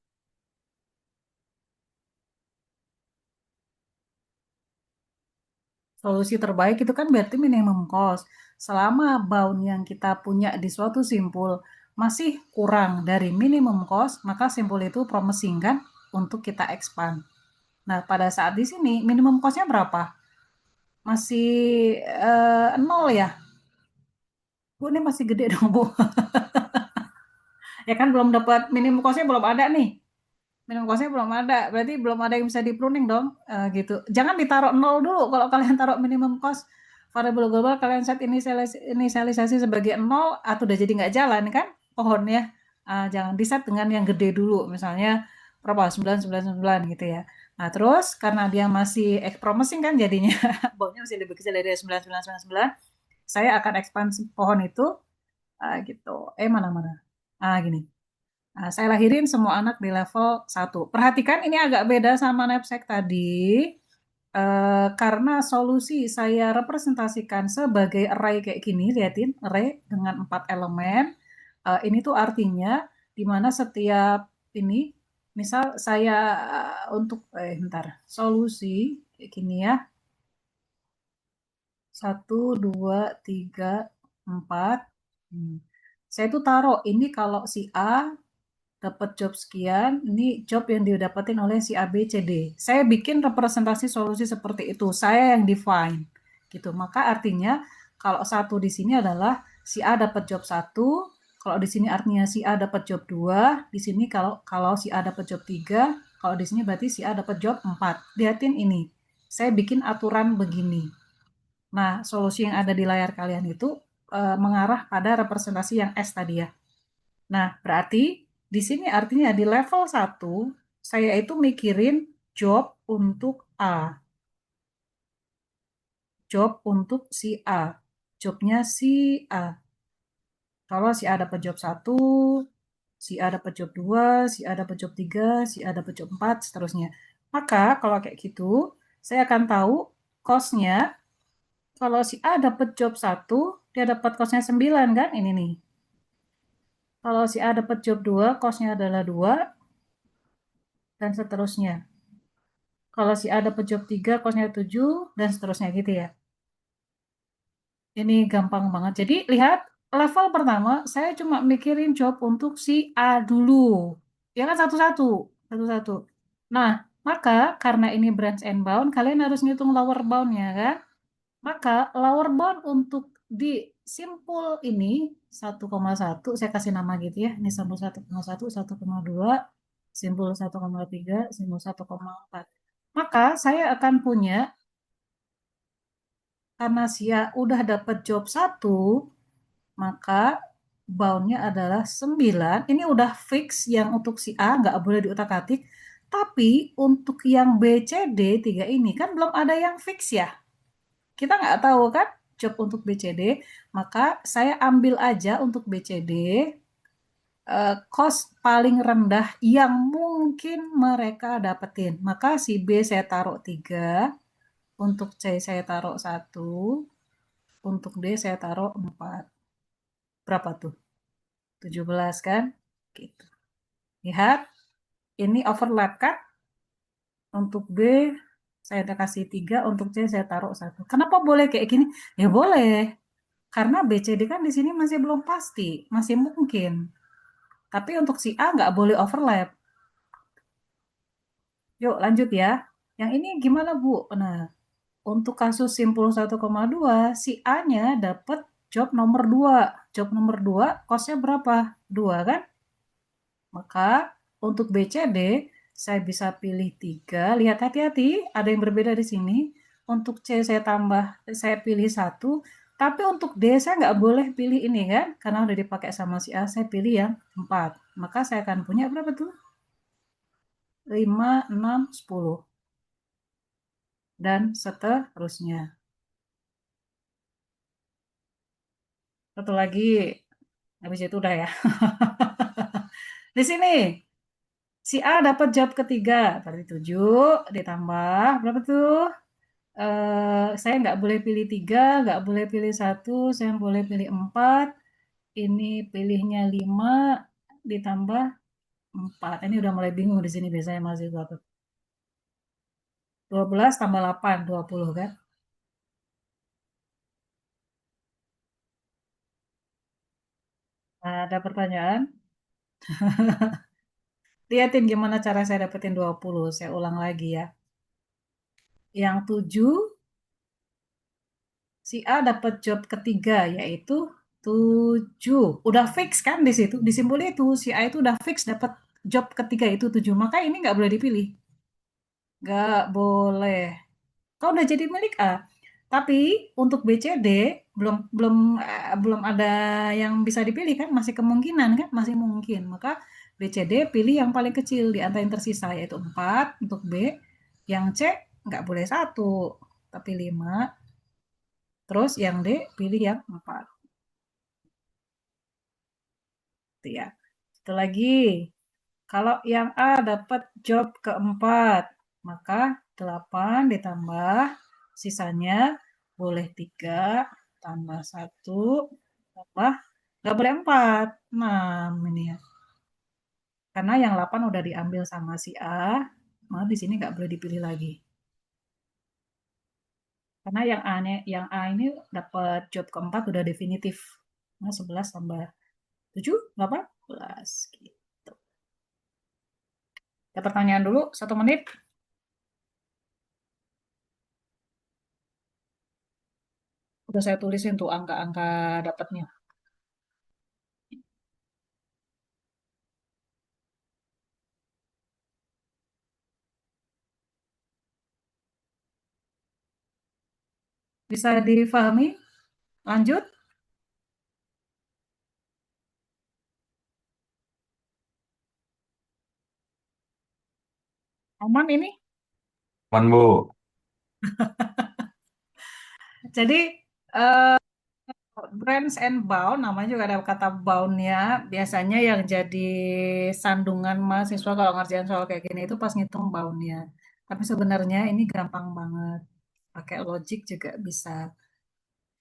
Solusi terbaik itu kan berarti minimum cost. Selama bound yang kita punya di suatu simpul masih kurang dari minimum cost, maka simpul itu promising kan untuk kita expand. Nah, pada saat di sini minimum cost-nya berapa? Masih 0 ya? Bu, ini masih gede dong, Bu. Ya kan belum dapat minimum cost-nya belum ada nih. Minimum cost-nya belum ada, berarti belum ada yang bisa di pruning dong, gitu. Jangan ditaruh nol dulu kalau kalian taruh minimum cost. Variable global kalian set inisialisasi sebagai nol atau udah jadi nggak jalan kan pohonnya. Jangan di set dengan yang gede dulu, misalnya berapa 999 gitu ya. Nah terus karena dia masih promising kan jadinya baunya masih lebih kecil dari 9999, saya akan ekspansi pohon itu gitu. Mana mana. Gini. Nah, saya lahirin semua anak di level 1. Perhatikan ini agak beda sama knapsack tadi. Karena solusi saya representasikan sebagai array kayak gini, liatin, array dengan 4 elemen. Ini tuh artinya di mana setiap ini, misal saya untuk, bentar, solusi kayak gini ya, 1, 2, 3, 4. Saya tuh taruh ini kalau si A dapat job sekian, ini job yang didapatin oleh si A, B, C, D. Saya bikin representasi solusi seperti itu, saya yang define. Gitu. Maka artinya kalau satu di sini adalah si A dapat job satu, kalau di sini artinya si A dapat job 2, di sini kalau si A dapat job 3, kalau di sini berarti si A dapat job 4. Lihatin ini. Saya bikin aturan begini. Nah, solusi yang ada di layar kalian itu mengarah pada representasi yang S tadi ya. Nah, berarti di sini artinya di level 1 saya itu mikirin job untuk A, job untuk si A, jobnya si A. Kalau si A dapat job 1, si A dapat job 2, si A dapat job 3, si A dapat job 4, seterusnya. Maka kalau kayak gitu, saya akan tahu cost-nya. Kalau si A dapat job 1, dia dapat cost-nya 9 kan? Ini nih. Kalau si A dapat job 2, cost-nya adalah 2, dan seterusnya. Kalau si A dapat job 3, cost-nya 7, dan seterusnya gitu ya. Ini gampang banget. Jadi lihat, level pertama saya cuma mikirin job untuk si A dulu. Ya kan satu-satu. Satu-satu. Nah, maka karena ini branch and bound, kalian harus ngitung lower bound-nya kan? Maka lower bound untuk di simpul ini 1,1, saya kasih nama gitu ya. Ini simpul 1,1, 1,2, simpul 1,3, simpul 1,4. Maka saya akan punya, karena Sia udah dapat job satu, maka boundnya adalah 9. Ini udah fix yang untuk si A, nggak boleh diutak-atik. Tapi untuk yang B, C, D, 3 ini kan belum ada yang fix ya. Kita nggak tahu kan job untuk B, C, D. Maka saya ambil aja untuk B, C, D. cost paling rendah yang mungkin mereka dapetin. Maka si B saya taruh 3, untuk C saya taruh 1, untuk D saya taruh 4. Berapa tuh? 17 kan? Gitu. Lihat, ini overlap kan? Untuk B saya udah kasih 3, untuk C saya taruh 1. Kenapa boleh kayak gini? Ya boleh, karena B, C, D kan di sini masih belum pasti, masih mungkin. Tapi untuk si A nggak boleh overlap. Yuk lanjut ya. Yang ini gimana Bu? Nah, untuk kasus simpul 1,2, si A-nya dapat job nomor 2. Job nomor 2 kosnya berapa? 2 kan? Maka untuk BCD saya bisa pilih 3. Lihat hati-hati, ada yang berbeda di sini. Untuk C saya pilih 1. Tapi untuk D saya nggak boleh pilih ini kan? Karena udah dipakai sama si A, saya pilih yang 4. Maka saya akan punya berapa tuh? 5, 6, 10. Dan seterusnya. Satu lagi. Habis itu udah ya. Di sini si A dapat job ketiga, berarti 7 ditambah berapa tuh? Saya nggak boleh pilih 3, nggak boleh pilih 1, saya boleh pilih 4. Ini pilihnya 5 ditambah 4. Ini udah mulai bingung di sini biasanya masih tuh. 12 tambah 8, 20 kan? Nah, ada pertanyaan? Lihatin gimana cara saya dapetin 20. Saya ulang lagi ya. Yang 7 si A dapat job ketiga yaitu 7. Udah fix kan di situ, di simbol itu si A itu udah fix dapat job ketiga itu 7. Maka ini nggak boleh dipilih. Nggak boleh. Kau udah jadi milik A. Tapi untuk BCD belum belum belum ada yang bisa dipilih kan, masih kemungkinan kan, masih mungkin. Maka BCD pilih yang paling kecil di antara yang tersisa yaitu 4 untuk B. Yang C nggak boleh 1 tapi 5. Terus yang D pilih yang 4. Gitu ya. Satu lagi, kalau yang A dapat job keempat, maka 8 ditambah sisanya boleh 3 tambah 1 tambah nggak boleh 4, 6 ini ya. Karena yang 8 udah diambil sama si A, maka di sini nggak boleh dipilih lagi. Karena yang A ini dapat job keempat udah definitif. Nah, 11 tambah 7, 18. Gitu. Ada pertanyaan dulu, 1 menit. Udah saya tulisin tuh angka-angka dapatnya. Bisa difahami? Lanjut. Aman ini? Man, Bu. Jadi, branch and bound, namanya juga ada kata bound-nya. Biasanya yang jadi sandungan mahasiswa kalau ngerjain soal kayak gini itu pas ngitung bound-nya. Tapi sebenarnya ini gampang banget. Pakai logic juga bisa,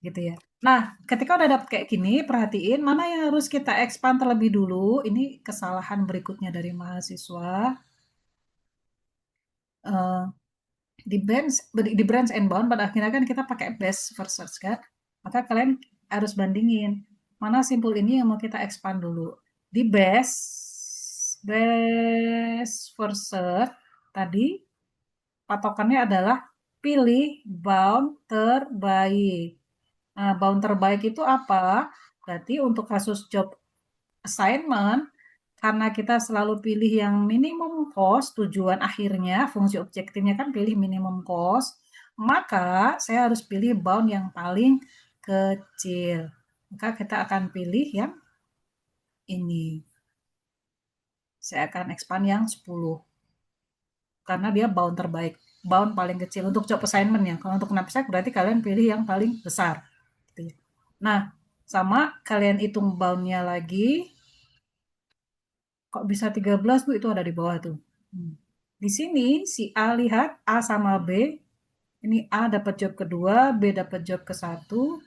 gitu ya. Nah, ketika udah dapet kayak gini, perhatiin mana yang harus kita expand terlebih dulu. Ini kesalahan berikutnya dari mahasiswa. Eh, di branch and bound pada akhirnya kan kita pakai best first search kan, maka kalian harus bandingin mana simpul ini yang mau kita expand dulu. Di best first search tadi patokannya adalah pilih bound terbaik. Nah, bound terbaik itu apa? Berarti untuk kasus job assignment, karena kita selalu pilih yang minimum cost, tujuan akhirnya, fungsi objektifnya kan pilih minimum cost, maka saya harus pilih bound yang paling kecil. Maka kita akan pilih yang ini. Saya akan expand yang 10. Karena dia bound terbaik. Bound paling kecil untuk job assignment ya. Kalau untuk knapsack berarti kalian pilih yang paling besar. Gitu ya. Nah, sama kalian hitung boundnya lagi. kok bisa 13 Bu? Itu ada di bawah tuh. Hmm. Di sini si A lihat A sama B, ini A dapat job kedua, B dapat job ke satu,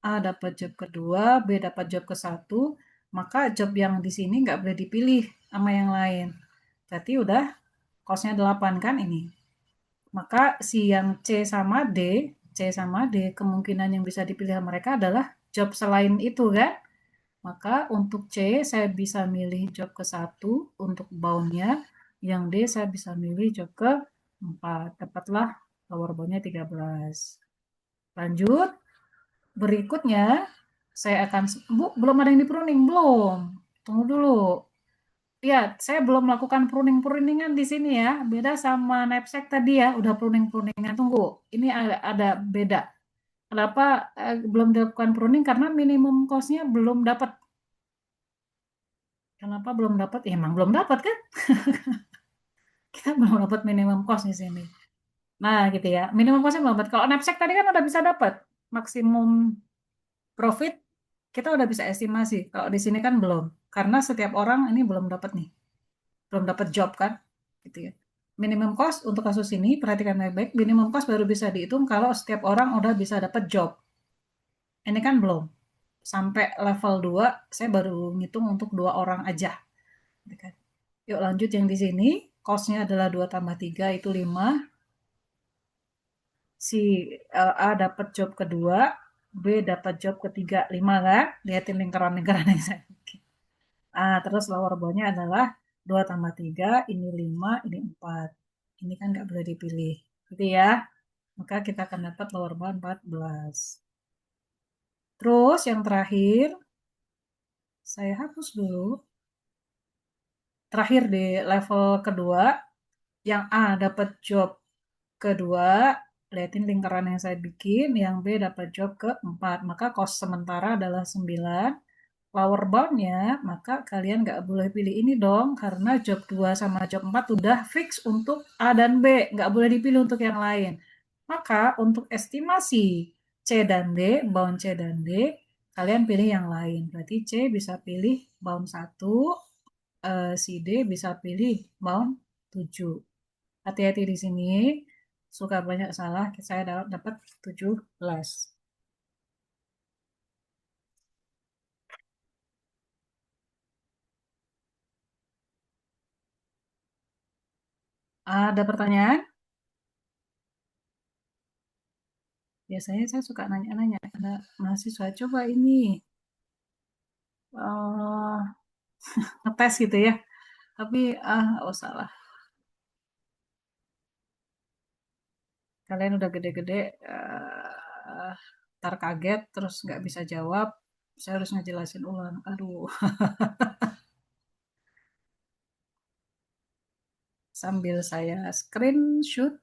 A dapat job kedua, B dapat job ke satu, maka job yang di sini nggak boleh dipilih sama yang lain. Berarti udah kosnya 8 kan ini. Maka si yang C sama D kemungkinan yang bisa dipilih mereka adalah job selain itu kan. Maka untuk C saya bisa milih job ke satu untuk boundnya, yang D saya bisa milih job ke 4. Dapatlah lower boundnya 13. Lanjut, berikutnya saya akan, Bu, belum ada yang di pruning, belum. Tunggu dulu. Ya, saya belum melakukan pruning-pruningan di sini ya. Beda sama knapsack tadi ya, udah pruning-pruningan. Tunggu, ini ada beda. Kenapa belum dilakukan pruning? Karena minimum cost-nya belum dapat. Kenapa belum dapat? Ya, emang belum dapat kan? Kita belum dapat minimum cost di sini. Nah, gitu ya. Minimum cost-nya belum dapat. Kalau knapsack tadi kan udah bisa dapat. Maksimum profit kita udah bisa estimasi. Kalau di sini kan belum. Karena setiap orang ini belum dapat nih. Belum dapat job kan? Gitu ya. Minimum cost untuk kasus ini, perhatikan baik-baik, minimum cost baru bisa dihitung kalau setiap orang udah bisa dapat job. Ini kan belum. Sampai level 2 saya baru ngitung untuk 2 orang aja. Gitu kan. Yuk lanjut yang di sini. Cost-nya adalah 2 tambah 3 itu 5. Si A dapat job kedua, B dapat job ketiga 5 kan? Lihatin lingkaran-lingkaran yang saya bikin. Terus lower boundnya adalah 2 tambah 3, ini 5, ini 4. Ini kan nggak boleh dipilih. Gitu ya. Maka kita akan dapat lower bound 14. Terus yang terakhir, saya hapus dulu. Terakhir di level kedua, yang A dapat job kedua, lihatin lingkaran yang saya bikin, yang B dapat job keempat. Maka cost sementara adalah 9. Lower boundnya, maka kalian nggak boleh pilih ini dong, karena job 2 sama job 4 udah fix untuk A dan B, nggak boleh dipilih untuk yang lain. Maka untuk estimasi C dan D, bound C dan D, kalian pilih yang lain. Berarti C bisa pilih bound 1, si D bisa pilih bound 7. Hati-hati di sini, suka banyak salah, saya dapat 17. Ada pertanyaan? Biasanya saya suka nanya-nanya, ada mahasiswa coba ini eh ngetes gitu ya. Tapi nggak usah lah. Kalian udah gede-gede, ntar kaget terus nggak bisa jawab. Saya harus ngejelasin ulang. Aduh, sambil saya screenshot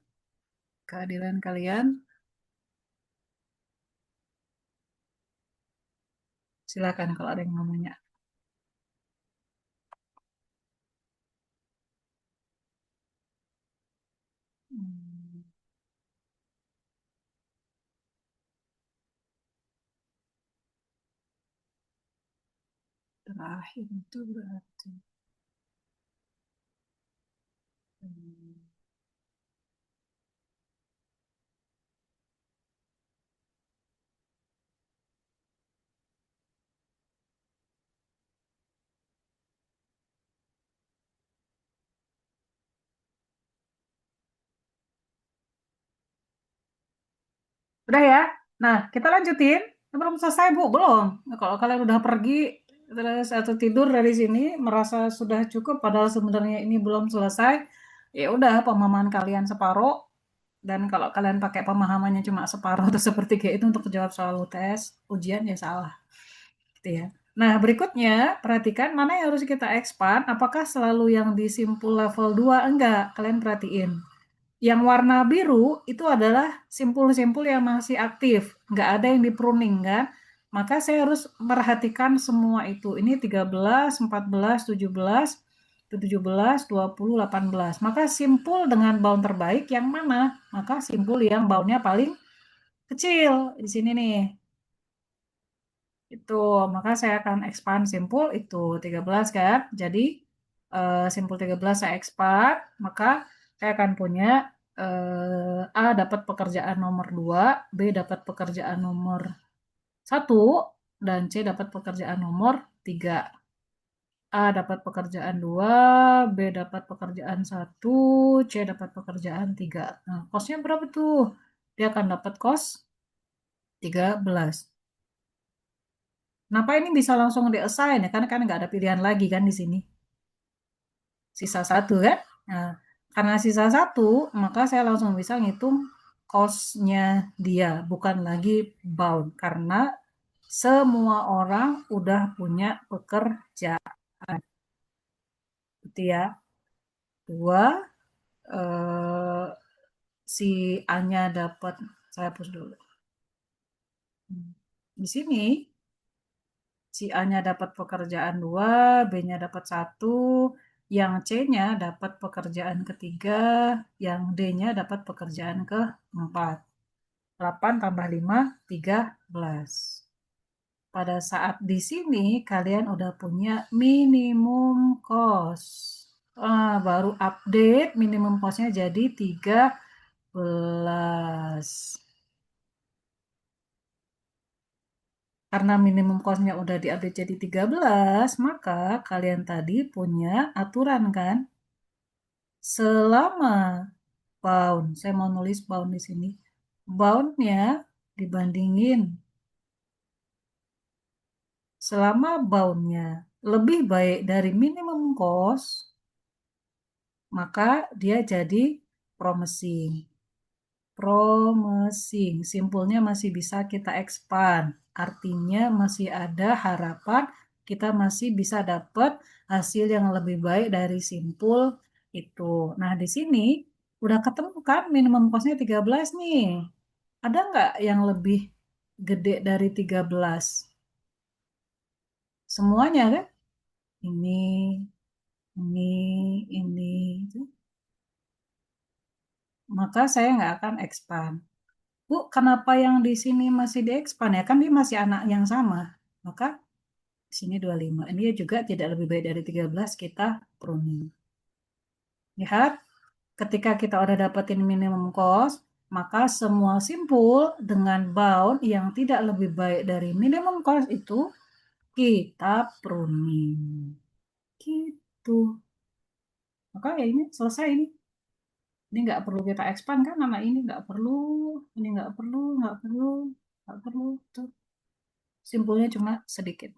kehadiran kalian. Silakan kalau ada yang mau nanya. Hmm, terakhir itu berarti. Hmm, Udah ya? Nah, kita lanjutin. Belum selesai, Bu? Belum. Nah, kalau kalian udah pergi terus atau tidur dari sini merasa sudah cukup padahal sebenarnya ini belum selesai, ya udah pemahaman kalian separuh, dan kalau kalian pakai pemahamannya cuma separuh atau sepertiga itu untuk jawab soal UTS, ujian ya salah. Gitu ya. Nah, berikutnya perhatikan mana yang harus kita expand, apakah selalu yang di simpul level 2? Enggak, kalian perhatiin. Yang warna biru itu adalah simpul-simpul yang masih aktif, nggak ada yang di pruning kan. Maka saya harus perhatikan semua itu. Ini 13, 14, 17, 17, 20, 18. Maka simpul dengan bound terbaik yang mana? Maka simpul yang boundnya paling kecil di sini nih. Itu, maka saya akan expand simpul itu 13 kan. Jadi simpul 13 saya expand, maka saya akan punya A dapat pekerjaan nomor 2, B dapat pekerjaan nomor 1, dan C dapat pekerjaan nomor 3. A dapat pekerjaan 2, B dapat pekerjaan 1, C dapat pekerjaan 3. Nah, kosnya berapa tuh? Dia akan dapat kos 13. Kenapa ini bisa langsung di-assign ya? Karena kan nggak ada pilihan lagi kan di sini. Sisa satu kan? Nah, karena sisa satu, maka saya langsung bisa ngitung cost-nya dia, bukan lagi bound. Karena semua orang udah punya pekerjaan. Gitu ya. Dua, eh, si A-nya dapat, saya hapus dulu. Di sini, si A-nya dapat pekerjaan 2, B-nya dapat 1, yang C-nya dapat pekerjaan ketiga, yang D-nya dapat pekerjaan keempat. 8 tambah 5, 13. Pada saat di sini, kalian udah punya minimum cost. Baru update minimum cost-nya jadi 13. Karena minimum cost-nya udah diupdate jadi 13, maka kalian tadi punya aturan kan? Selama bound, saya mau nulis bound di sini. Bound-nya dibandingin. Selama bound-nya lebih baik dari minimum cost, maka dia jadi promising. Promising, simpulnya masih bisa kita expand. Artinya masih ada harapan kita masih bisa dapat hasil yang lebih baik dari simpul itu. Nah, di sini udah ketemu kan minimum cost-nya 13 nih. Ada nggak yang lebih gede dari 13? Semuanya kan? Ini, ini, ini. Maka saya nggak akan expand. Bu, kenapa yang di sini masih di-expand ya? Kan dia masih anak yang sama. Maka di sini 25. Ini juga tidak lebih baik dari 13, kita pruning. Lihat, ketika kita udah dapetin minimum cost, maka semua simpul dengan bound yang tidak lebih baik dari minimum cost itu kita pruning. Gitu. Maka ya ini selesai ini. Ini nggak perlu kita expand kan nama ini nggak perlu, ini nggak perlu, nggak perlu, nggak perlu. Tuh. Simpulnya cuma sedikit.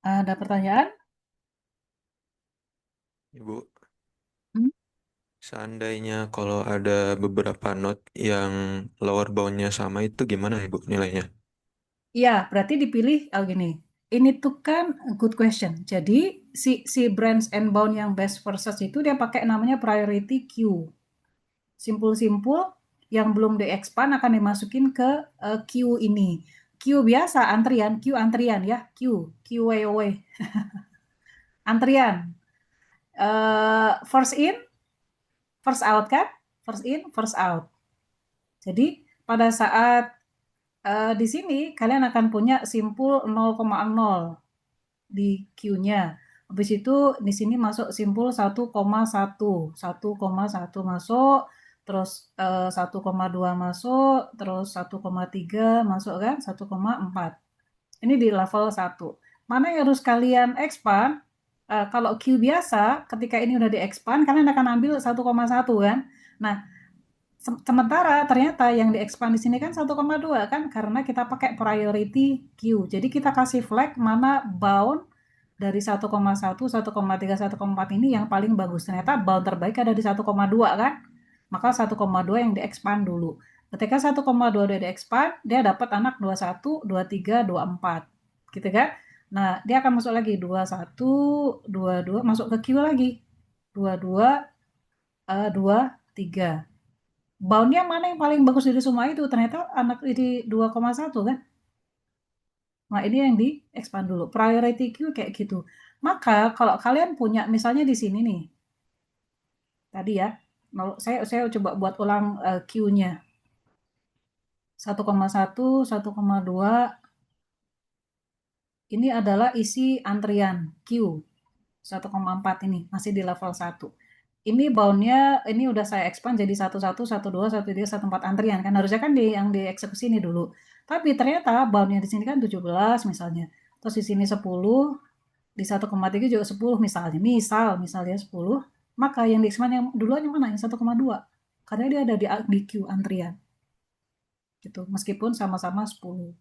Ada pertanyaan? Ibu, Hmm? seandainya kalau ada beberapa note yang lower boundnya sama itu gimana Ibu nilainya? Iya, berarti dipilih gini. Ini tuh kan good question. Jadi si branch and bound yang best versus itu dia pakai namanya priority queue. Simpul-simpul yang belum di-expand akan dimasukin ke queue ini. Queue biasa queue antrian ya, queue way away. Antrian. First in, first out kan? First in, first out. Jadi pada saat di sini kalian akan punya simpul 0,0 di Q-nya. Habis itu di sini masuk simpul 1,1. 1,1 masuk, terus 1,2 masuk, terus 1,3 masuk kan? 1,4. Ini di level 1. Mana yang harus kalian expand? Kalau Q biasa, ketika ini udah di expand, kalian akan ambil 1,1 kan? Nah, sementara ternyata yang di-expand di sini kan 1,2 kan karena kita pakai priority queue. Jadi kita kasih flag mana bound dari 1,1, 1,3, 1,4 ini yang paling bagus. Ternyata bound terbaik ada di 1,2 kan? Maka 1,2 yang di-expand dulu. Ketika 1,2 udah di-expand, dia dapat anak 21, 23, 24. Gitu kan? Nah, dia akan masuk lagi 21, 22, masuk ke queue lagi. 22, 23. Boundnya mana yang paling bagus dari semua itu? Ternyata anak ini 2,1 kan? Nah, ini yang di expand dulu. Priority queue kayak gitu. Maka kalau kalian punya misalnya di sini nih. Tadi ya. Saya coba buat ulang queue-nya. 1,1, 1,2 ini adalah isi antrian Q. 1,4 ini masih di level 1. Ini boundnya ini udah saya expand jadi 11, 12, 13, 14 antrian kan harusnya kan yang dieksekusi ini dulu. Tapi ternyata boundnya di sini kan 17 misalnya. Terus di sini 10, di 1,3 juga 10 misalnya. Misalnya 10, maka yang di expand yang duluan yang mana? Yang 1,2. Karena dia ada di queue antrian gitu. Meskipun sama-sama 10.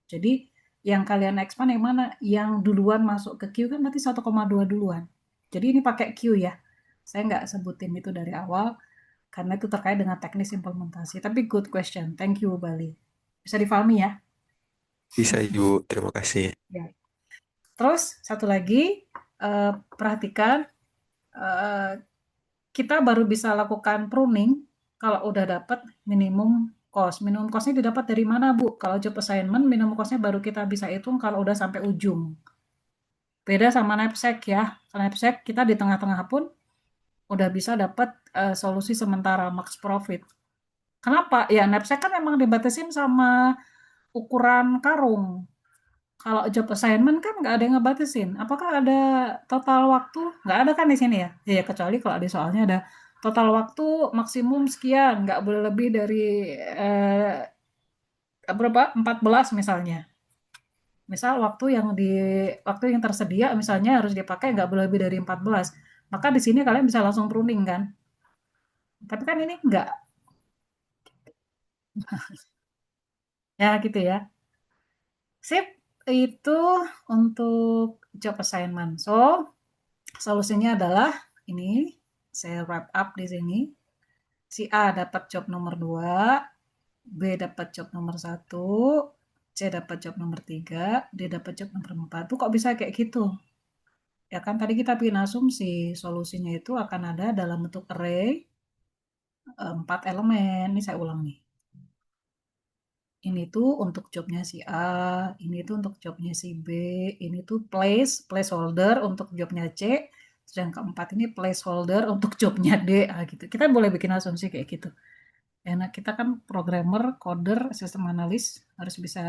Jadi yang kalian expand yang mana? Yang duluan masuk ke queue kan berarti 1,2 duluan. Jadi ini pakai queue ya. Saya nggak sebutin itu dari awal karena itu terkait dengan teknis implementasi. Tapi good question. Thank you Bali. Bisa difahami ya? Bisa Ibu, terima kasih. Ya. Terus satu lagi perhatikan eh, kita baru bisa lakukan pruning kalau udah dapat minimum cost. Minimum costnya didapat dari mana Bu? Kalau job assignment minimum costnya baru kita bisa hitung kalau udah sampai ujung. Beda sama knapsack ya. Knapsack kita di tengah-tengah pun udah bisa dapat solusi sementara max profit. Kenapa? Ya knapsack kan emang dibatasin sama ukuran karung. Kalau job assignment kan nggak ada yang ngebatasin. Apakah ada total waktu? Nggak ada kan di sini ya? Ya kecuali kalau di soalnya ada total waktu maksimum sekian, nggak boleh lebih dari berapa? 14 misalnya. Misal waktu yang tersedia misalnya harus dipakai nggak boleh lebih dari 14. Maka di sini kalian bisa langsung pruning kan. Tapi kan ini nggak. Ya gitu ya. Sip, itu untuk job assignment. So, solusinya adalah ini saya wrap up di sini. Si A dapat job nomor 2, B dapat job nomor 1, C dapat job nomor 3, D dapat job nomor 4. Tuh kok bisa kayak gitu? Ya kan tadi kita bikin asumsi solusinya itu akan ada dalam bentuk array 4 elemen. Ini saya ulang nih. Ini tuh untuk jobnya si A, ini tuh untuk jobnya si B, ini tuh placeholder untuk jobnya C, terus yang keempat ini placeholder untuk jobnya D, gitu. Kita boleh bikin asumsi kayak gitu. Enak kita kan programmer, coder, sistem analis harus bisa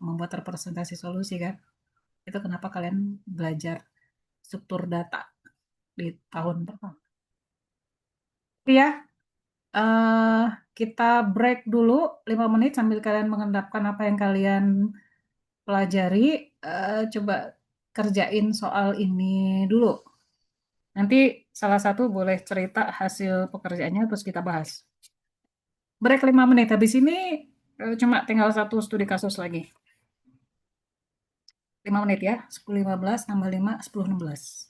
membuat representasi solusi kan. Itu kenapa kalian belajar struktur data di tahun pertama. Iya, eh kita break dulu 5 menit sambil kalian mengendapkan apa yang kalian pelajari, coba kerjain soal ini dulu. Nanti salah satu boleh cerita hasil pekerjaannya terus kita bahas. Break 5 menit. Habis ini cuma tinggal satu studi kasus lagi. 5 menit ya. 10.15 tambah 5, 10.16.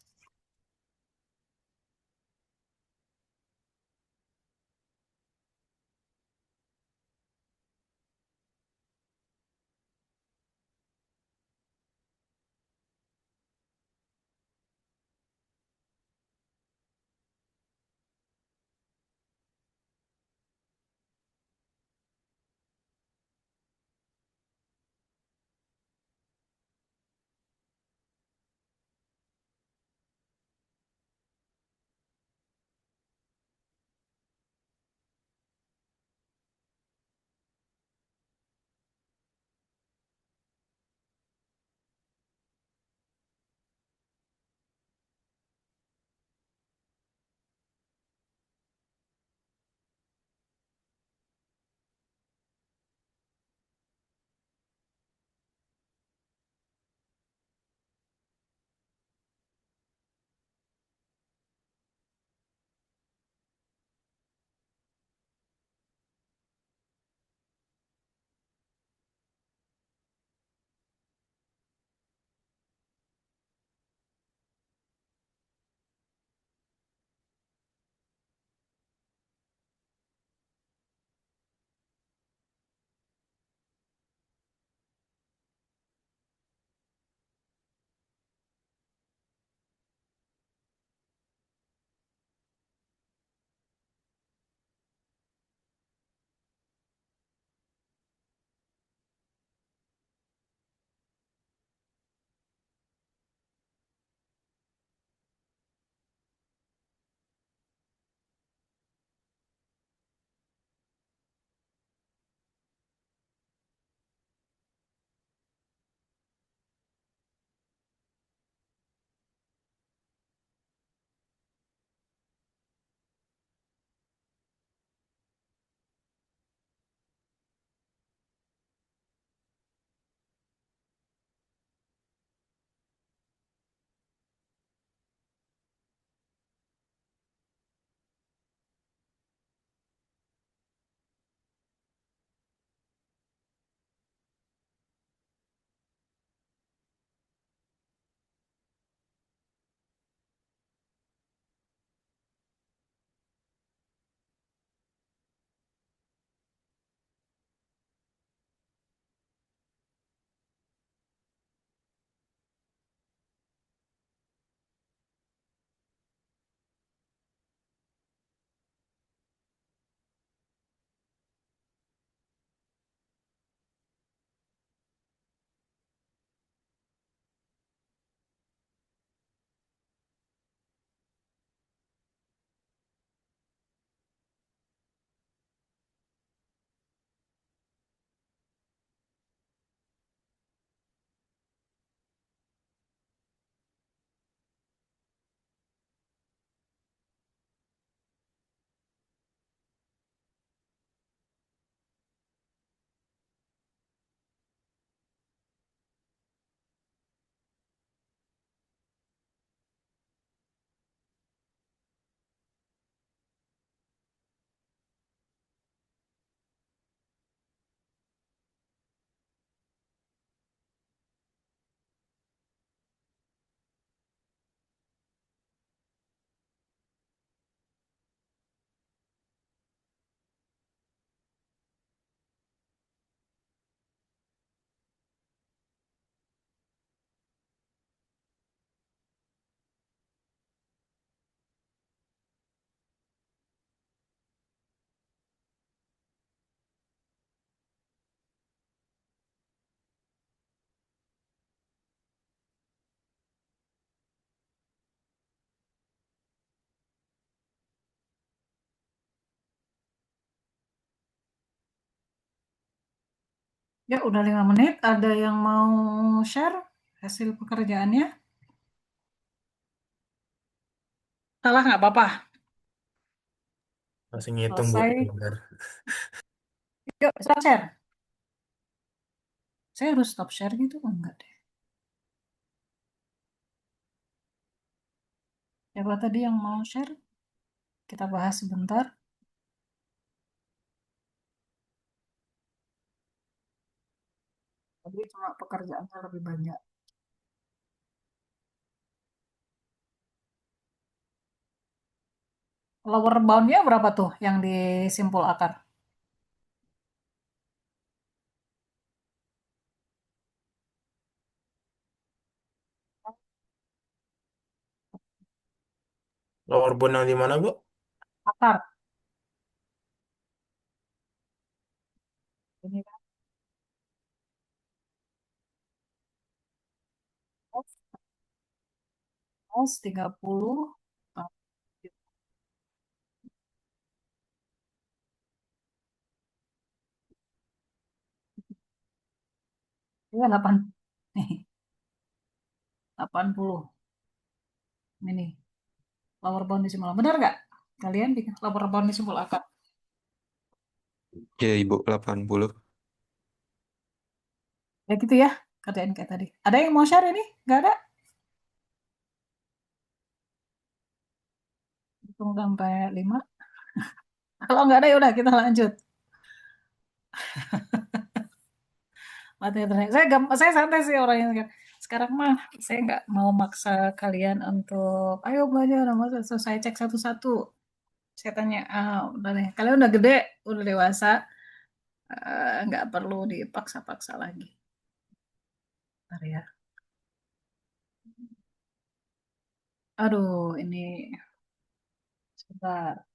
Ya, udah 5 menit. Ada yang mau share hasil pekerjaannya? Salah nggak apa-apa. Masih ngitung Bu. Selesai. Bentar. Yuk, stop share. Saya harus stop share gitu? Oh, enggak deh. Siapa tadi yang mau share? Kita bahas sebentar. Tadi cuma pekerjaannya lebih banyak. Lower bound-nya berapa tuh yang disimpul akar? Lower bound yang di mana Bu? Akar. Ini kan S 30. Oh, iya 8. Nih, 80. Ini. Lower bound disimpul. Benar nggak? Kalian bikin lower bound disimpul akar. Ya, Ibu 80. Ya gitu ya. Kerjain kayak tadi. Ada yang mau share ini? Nggak ada? Hitung sampai 5. Kalau nggak ada ya udah kita lanjut. Mati internet. Saya santai sih orangnya. Sekarang mah saya nggak mau maksa kalian untuk ayo belajar, masa selesai cek satu-satu. Saya tanya, ah, udah deh. Kalian udah gede, udah dewasa, nggak perlu dipaksa-paksa lagi. Bentar ya. Aduh, ini sebentar.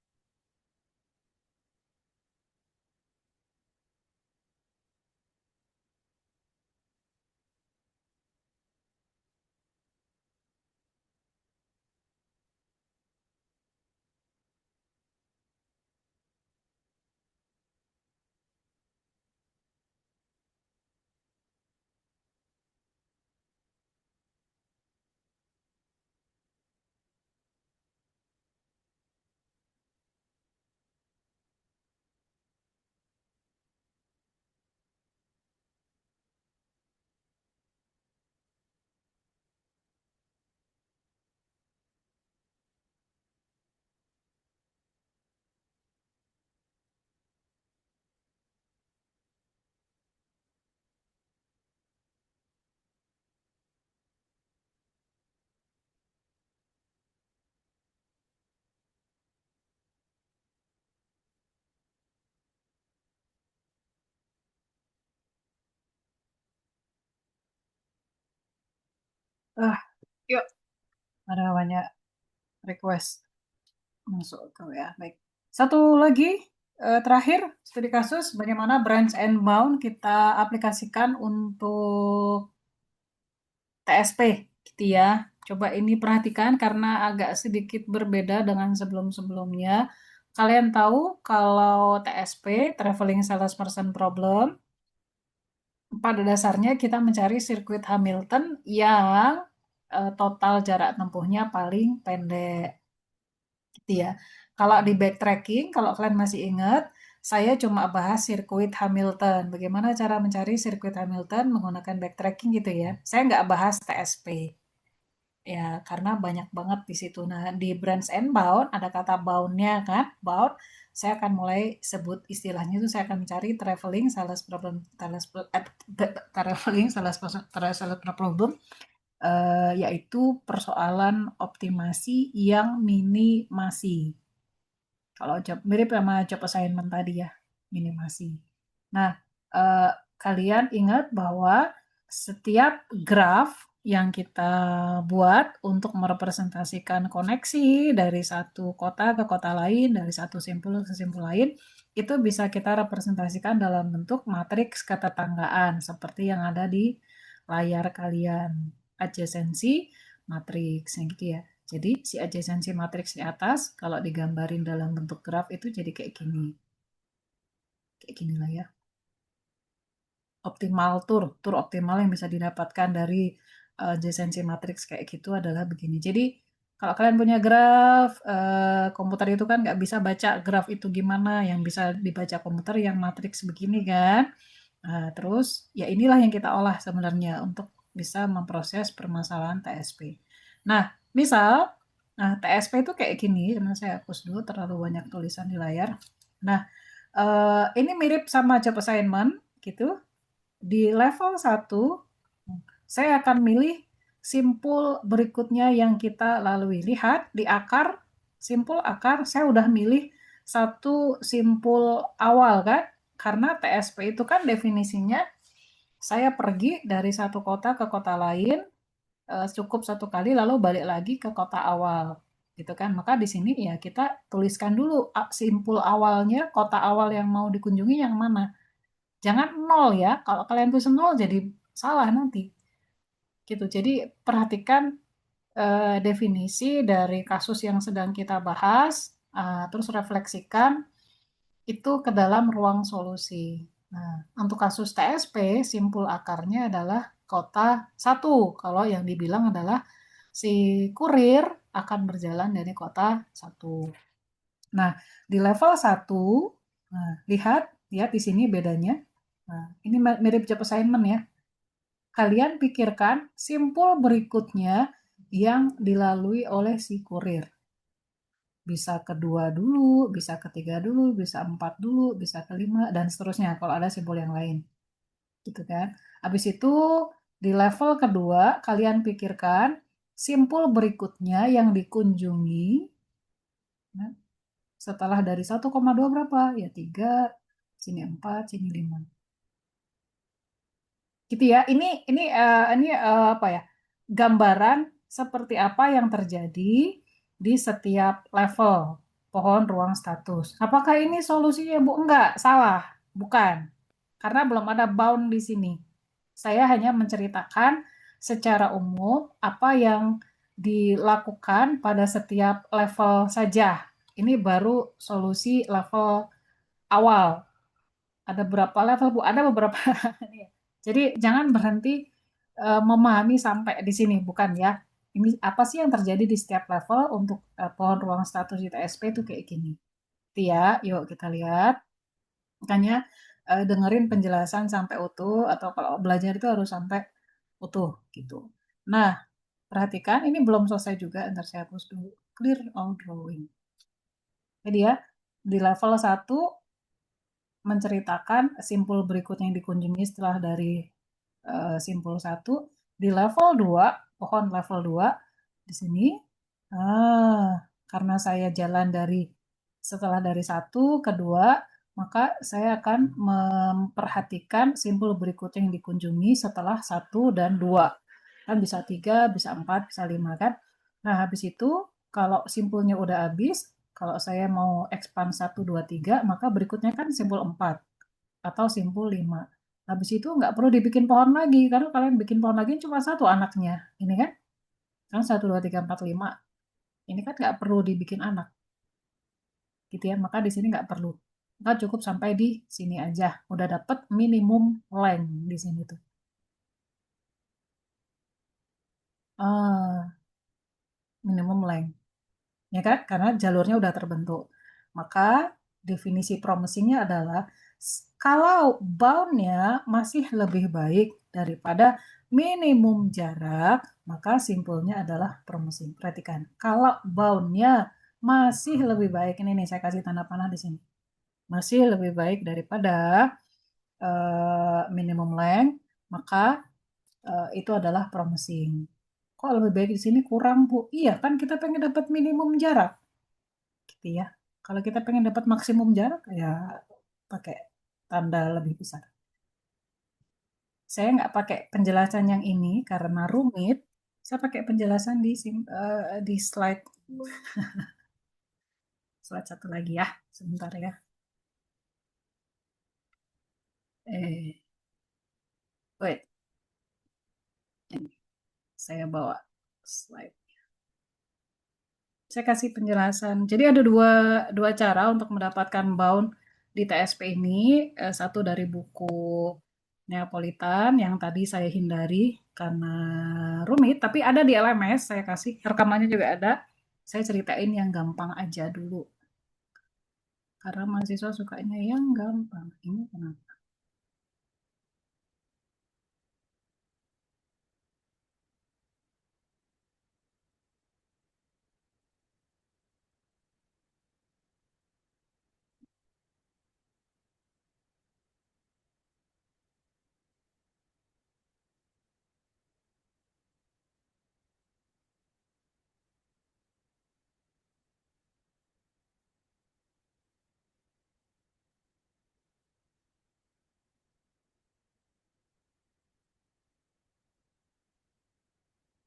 Ah, yuk. Ada banyak request masuk ke WA. Baik. Satu lagi, terakhir, studi kasus bagaimana branch and bound kita aplikasikan untuk TSP gitu ya. Coba ini perhatikan karena agak sedikit berbeda dengan sebelum-sebelumnya. Kalian tahu kalau TSP, Traveling Salesperson Problem, pada dasarnya kita mencari sirkuit Hamilton yang total jarak tempuhnya paling pendek gitu ya. Kalau di backtracking, kalau kalian masih ingat, saya cuma bahas sirkuit Hamilton. Bagaimana cara mencari sirkuit Hamilton menggunakan backtracking gitu ya. Saya nggak bahas TSP. Ya, karena banyak banget di situ. Nah, di branch and bound ada kata bound-nya kan, bound. Saya akan mulai sebut istilahnya itu saya akan mencari traveling sales problem, traveling sales problem, yaitu persoalan optimasi yang minimasi. Kalau job mirip sama job assignment tadi ya, minimasi. Nah, eh, kalian ingat bahwa setiap graf yang kita buat untuk merepresentasikan koneksi dari satu kota ke kota lain, dari satu simpul ke simpul lain, itu bisa kita representasikan dalam bentuk matriks ketetanggaan seperti yang ada di layar kalian. Adjacency matriks yang gitu ya. Jadi si adjacency matriks di atas kalau digambarin dalam bentuk graf itu jadi kayak gini. Kayak gini lah ya. optimal tur optimal yang bisa didapatkan dari adjacency matrix kayak gitu adalah begini. Jadi kalau kalian punya graf, komputer itu kan nggak bisa baca graf itu gimana, yang bisa dibaca komputer yang matriks begini kan. Nah, terus ya inilah yang kita olah sebenarnya untuk bisa memproses permasalahan TSP. Nah, misal, nah TSP itu kayak gini, karena saya hapus dulu terlalu banyak tulisan di layar. Nah, ini mirip sama job assignment gitu. Di level 1, saya akan milih simpul berikutnya yang kita lalui. Lihat di akar, simpul akar, saya udah milih satu simpul awal kan, karena TSP itu kan definisinya saya pergi dari satu kota ke kota lain, cukup satu kali lalu balik lagi ke kota awal gitu kan. Maka di sini ya kita tuliskan dulu simpul awalnya, kota awal yang mau dikunjungi yang mana. Jangan nol ya, kalau kalian tulis nol jadi salah nanti. Gitu. Jadi perhatikan definisi dari kasus yang sedang kita bahas, terus refleksikan itu ke dalam ruang solusi. Nah, untuk kasus TSP, simpul akarnya adalah kota satu. Kalau yang dibilang adalah si kurir akan berjalan dari kota satu. Nah, di level satu, nah, lihat di sini bedanya. Nah, ini mirip job assignment ya. Kalian pikirkan simpul berikutnya yang dilalui oleh si kurir. Bisa kedua dulu, bisa ketiga dulu, bisa empat dulu, bisa kelima, dan seterusnya kalau ada simbol yang lain. Gitu kan. Habis itu di level kedua, kalian pikirkan simpul berikutnya yang dikunjungi. Nah, setelah dari 1,2 berapa? Ya 3, sini 4, sini 5. Gitu ya. Ini apa ya? Gambaran seperti apa yang terjadi di setiap level pohon ruang status. Apakah ini solusinya, Bu? Enggak, salah. Bukan. Karena belum ada bound di sini. Saya hanya menceritakan secara umum apa yang dilakukan pada setiap level saja. Ini baru solusi level awal. Ada berapa level, Bu? Ada beberapa. Jadi jangan berhenti memahami sampai di sini, bukan ya. Ini apa sih yang terjadi di setiap level untuk pohon ruang status di TSP itu kayak gini. Itu ya, yuk kita lihat. Makanya dengerin penjelasan sampai utuh atau kalau belajar itu harus sampai utuh gitu. Nah, perhatikan ini belum selesai juga, ntar saya hapus dulu. Clear all drawing. Jadi ya, di level 1 menceritakan simpul berikutnya yang dikunjungi setelah dari simpul 1. Di level 2, pohon level 2, di sini, karena saya jalan dari setelah dari 1 ke 2, maka saya akan memperhatikan simpul berikutnya yang dikunjungi setelah 1 dan 2. Kan bisa 3, bisa 4, bisa 5 kan. Nah, habis itu kalau simpulnya udah habis, kalau saya mau expand 1, 2, 3, maka berikutnya kan simpul 4 atau simpul 5. Habis itu nggak perlu dibikin pohon lagi, karena kalian bikin pohon lagi cuma satu anaknya. Ini kan 1, 2, 3, 4, 5. Ini kan nggak perlu dibikin anak. Gitu ya, maka di sini nggak perlu. Maka cukup sampai di sini aja. Udah dapet minimum length di sini tuh. Minimum length. Ya kan? Karena jalurnya udah terbentuk. Maka definisi promisingnya adalah kalau boundnya masih lebih baik daripada minimum jarak, maka simpulnya adalah promising. Perhatikan, kalau boundnya masih lebih baik, ini nih saya kasih tanda panah di sini, masih lebih baik daripada minimum length, maka itu adalah promising. Kok lebih baik di sini kurang, Bu? Iya, kan kita pengen dapat minimum jarak gitu ya. Kalau kita pengen dapat maksimum jarak ya pakai tanda lebih besar. Saya nggak pakai penjelasan yang ini karena rumit. Saya pakai penjelasan di slide satu lagi ya. Sebentar ya. Eh, wait. Ini saya bawa slide. Saya kasih penjelasan. Jadi ada dua cara untuk mendapatkan bound di TSP ini. Satu dari buku Neapolitan yang tadi saya hindari karena rumit, tapi ada di LMS, saya kasih rekamannya juga ada. Saya ceritain yang gampang aja dulu, karena mahasiswa sukanya yang gampang. Ini kenapa?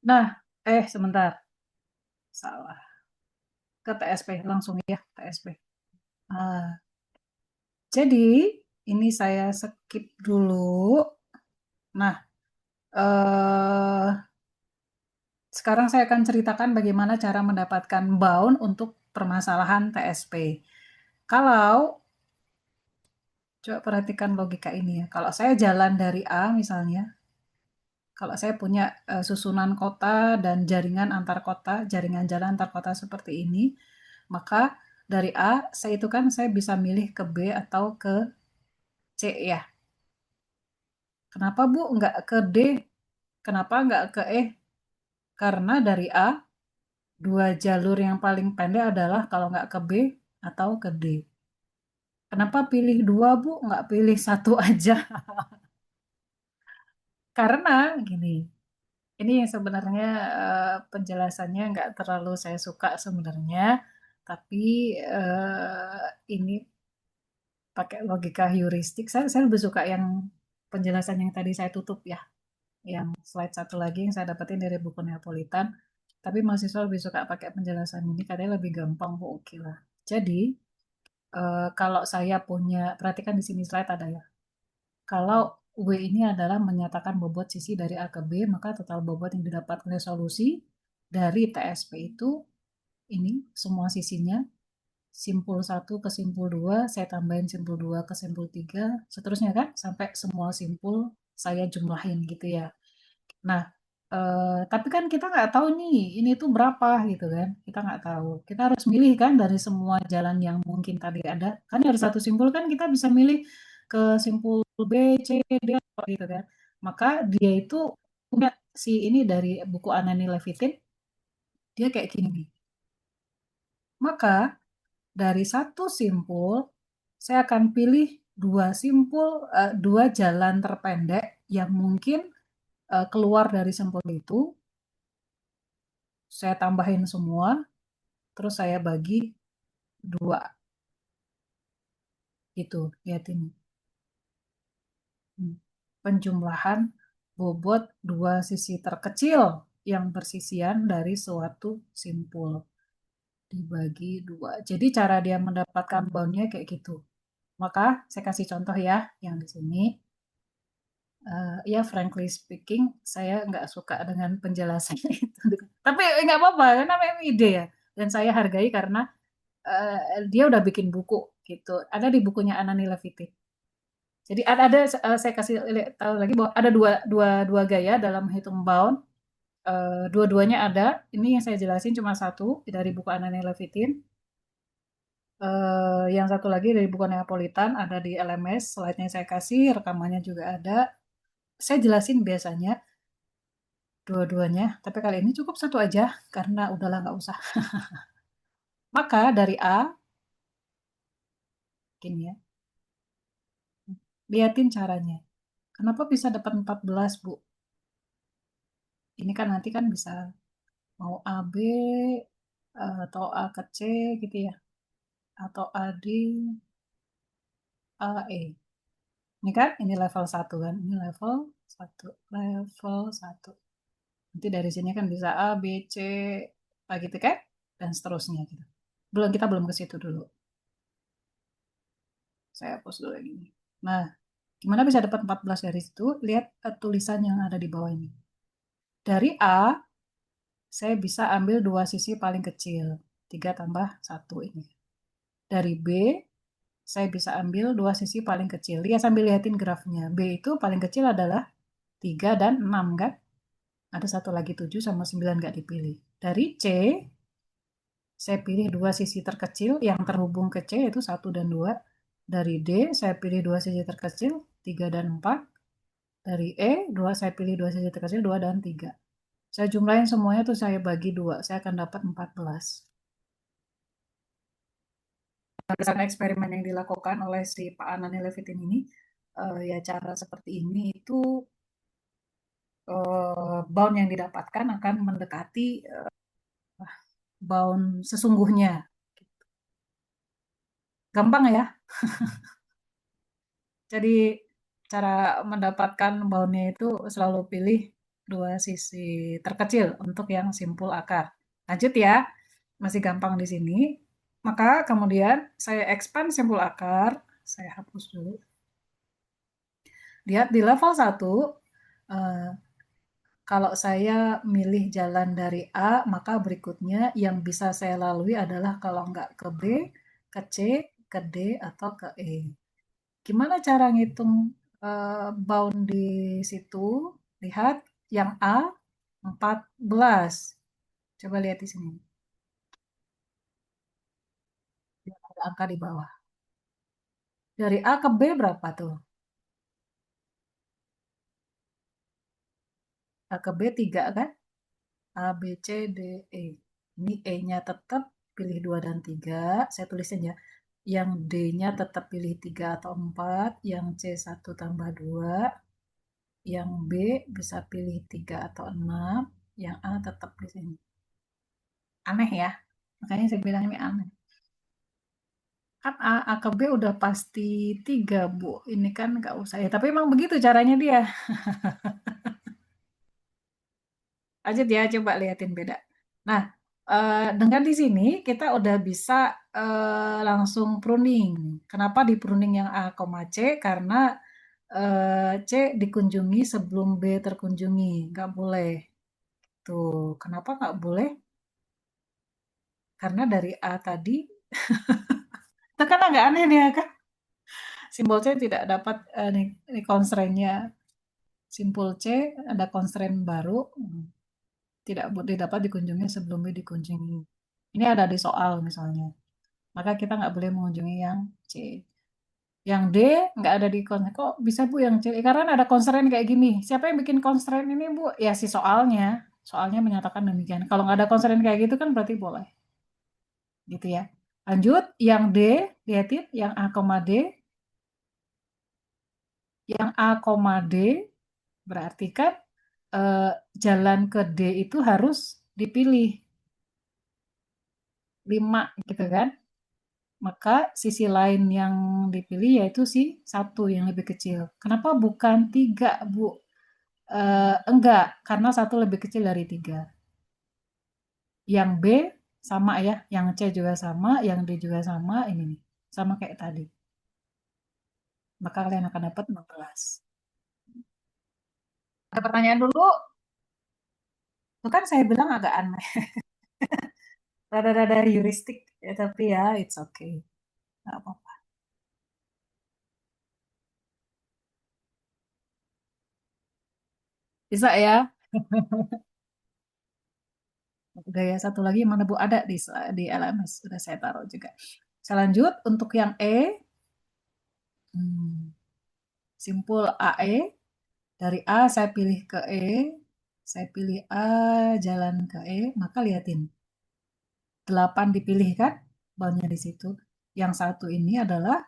Nah, sebentar, salah. Ke TSP langsung ya, TSP. Jadi ini saya skip dulu. Nah, eh, sekarang saya akan ceritakan bagaimana cara mendapatkan bound untuk permasalahan TSP. Kalau coba perhatikan logika ini ya. Kalau saya jalan dari A misalnya, kalau saya punya susunan kota dan jaringan antar kota, jaringan jalan antar kota seperti ini, maka dari A, saya itu kan saya bisa milih ke B atau ke C ya. Kenapa Bu nggak ke D? Kenapa nggak ke E? Karena dari A, dua jalur yang paling pendek adalah kalau nggak ke B atau ke D. Kenapa pilih dua Bu? Nggak pilih satu aja? Karena gini, ini sebenarnya penjelasannya nggak terlalu saya suka sebenarnya, tapi ini pakai logika heuristik. Saya lebih suka yang penjelasan yang tadi saya tutup ya, yang slide satu lagi yang saya dapetin dari buku Neapolitan. Tapi mahasiswa lebih suka pakai penjelasan ini katanya lebih gampang, bu oke lah. Jadi kalau saya punya, perhatikan di sini slide ada ya. Kalau W ini adalah menyatakan bobot sisi dari A ke B, maka total bobot yang didapat oleh solusi dari TSP itu ini semua sisinya, simpul 1 ke simpul 2, saya tambahin simpul 2 ke simpul 3, seterusnya kan sampai semua simpul saya jumlahin gitu ya. Nah, tapi kan kita nggak tahu nih ini tuh berapa gitu kan, kita nggak tahu. Kita harus milih kan dari semua jalan yang mungkin tadi ada. Kan dari satu simpul kan kita bisa milih ke simpul B, C, D gitu kan. Maka dia itu punya si ini dari buku Anani Levitin, dia kayak gini nih. Maka dari satu simpul saya akan pilih dua simpul, dua jalan terpendek yang mungkin keluar dari simpul itu, saya tambahin semua, terus saya bagi dua, gitu, lihat ini. Penjumlahan bobot dua sisi terkecil yang bersisian dari suatu simpul dibagi dua. Jadi cara dia mendapatkan boundnya kayak gitu. Maka saya kasih contoh ya, yang di sini. Ya frankly speaking, saya nggak suka dengan penjelasan itu. Tapi nggak apa-apa, karena memang ide ya. Dan saya hargai karena dia udah bikin buku gitu. Ada di bukunya Anani Levitin. Jadi ada saya kasih tahu lagi bahwa ada dua gaya dalam hitung bound. Dua-duanya ada. Ini yang saya jelasin cuma satu dari buku Anani Levitin. Yang satu lagi dari buku Neapolitan ada di LMS. Slide-nya saya kasih, rekamannya juga ada. Saya jelasin biasanya dua-duanya, tapi kali ini cukup satu aja karena udahlah nggak usah. Maka dari A, gini ya, liatin caranya. Kenapa bisa dapat 14, Bu? Ini kan nanti kan bisa mau AB atau A ke C gitu ya. Atau AD, AE. Ini kan, ini level satu kan. Ini level satu, level satu. Nanti dari sini kan bisa A, B, C, gitu kan? Dan seterusnya gitu. Kita belum ke situ dulu. Saya hapus dulu yang ini. Nah, gimana bisa dapat 14 dari situ? Lihat tulisan yang ada di bawah ini. Dari A, saya bisa ambil dua sisi paling kecil. 3 tambah 1 ini. Dari B, saya bisa ambil dua sisi paling kecil. Ya sambil lihatin grafnya. B itu paling kecil adalah 3 dan 6 kan? Ada satu lagi 7 sama 9 nggak dipilih. Dari C, saya pilih dua sisi terkecil yang terhubung ke C itu 1 dan 2. Dari D, saya pilih dua sisi terkecil 3 dan 4. Dari E, saya pilih dua sisi terkecil 2 dan 3. Saya jumlahin semuanya tuh saya bagi 2. Saya akan dapat 14. Berdasarkan eksperimen yang dilakukan oleh si Pak Anani Levitin ini, ya cara seperti ini itu bound yang didapatkan akan mendekati bound sesungguhnya. Gampang ya. Jadi cara mendapatkan boundnya itu selalu pilih dua sisi terkecil untuk yang simpul akar. Lanjut ya, masih gampang di sini. Maka kemudian saya expand simpul akar, saya hapus dulu. Lihat di level 1, eh, kalau saya milih jalan dari A, maka berikutnya yang bisa saya lalui adalah kalau nggak ke B, ke C, ke D, atau ke E. Gimana cara ngitung bound di situ? Lihat yang A 14. Coba lihat di sini. Ada angka di bawah. Dari A ke B berapa tuh? A ke B 3 kan? A, B, C, D, E. Ini E-nya tetap pilih 2 dan 3. Saya tulisin ya. Yang D-nya tetap pilih 3 atau 4. Yang C 1 tambah 2. Yang B bisa pilih 3 atau 6. Yang A tetap di sini. Aneh ya. Makanya saya bilang ini aneh. Kan A ke B udah pasti 3, Bu. Ini kan nggak usah ya. Tapi emang begitu caranya dia. Lanjut ya, coba liatin beda. Nah, dengan di sini kita udah bisa langsung pruning. Kenapa di pruning yang A, C? Karena C dikunjungi sebelum B terkunjungi. Nggak boleh. Tuh, kenapa nggak boleh? Karena dari A tadi, itu kan agak aneh nih ya kan? Simbol C tidak dapat nih constraint-nya. Simpul C ada constraint baru, tidak dapat dikunjungi sebelum B dikunjungi. Ini ada di soal misalnya. Maka kita nggak boleh mengunjungi yang C. Yang D nggak ada di constraint. Kok bisa Bu yang C? Karena ada constraint kayak gini. Siapa yang bikin constraint ini Bu? Ya si soalnya. Soalnya menyatakan demikian. Kalau nggak ada constraint kayak gitu kan berarti boleh. Gitu ya. Lanjut, yang D, lihatin, yang A, D. Yang A, D berarti kan jalan ke D itu harus dipilih 5 gitu kan. Maka sisi lain yang dipilih yaitu si satu yang lebih kecil. Kenapa bukan 3, Bu? Enggak, karena satu lebih kecil dari 3. Yang B sama ya, yang C juga sama, yang D juga sama, ini nih. Sama kayak tadi. Maka kalian akan dapat 16. Ada pertanyaan dulu? Itu kan saya bilang agak aneh. Rada-rada heuristik, ya, tapi ya it's okay. Nggak apa-apa. Bisa ya? Gaya satu lagi mana Bu? Ada di LMS. Sudah saya taruh juga. Saya lanjut untuk yang E. Hmm, simpul AE. Dari A saya pilih ke E. Saya pilih A, jalan ke E. Maka lihatin. 8 dipilih kan? Baunya di situ. Yang satu ini adalah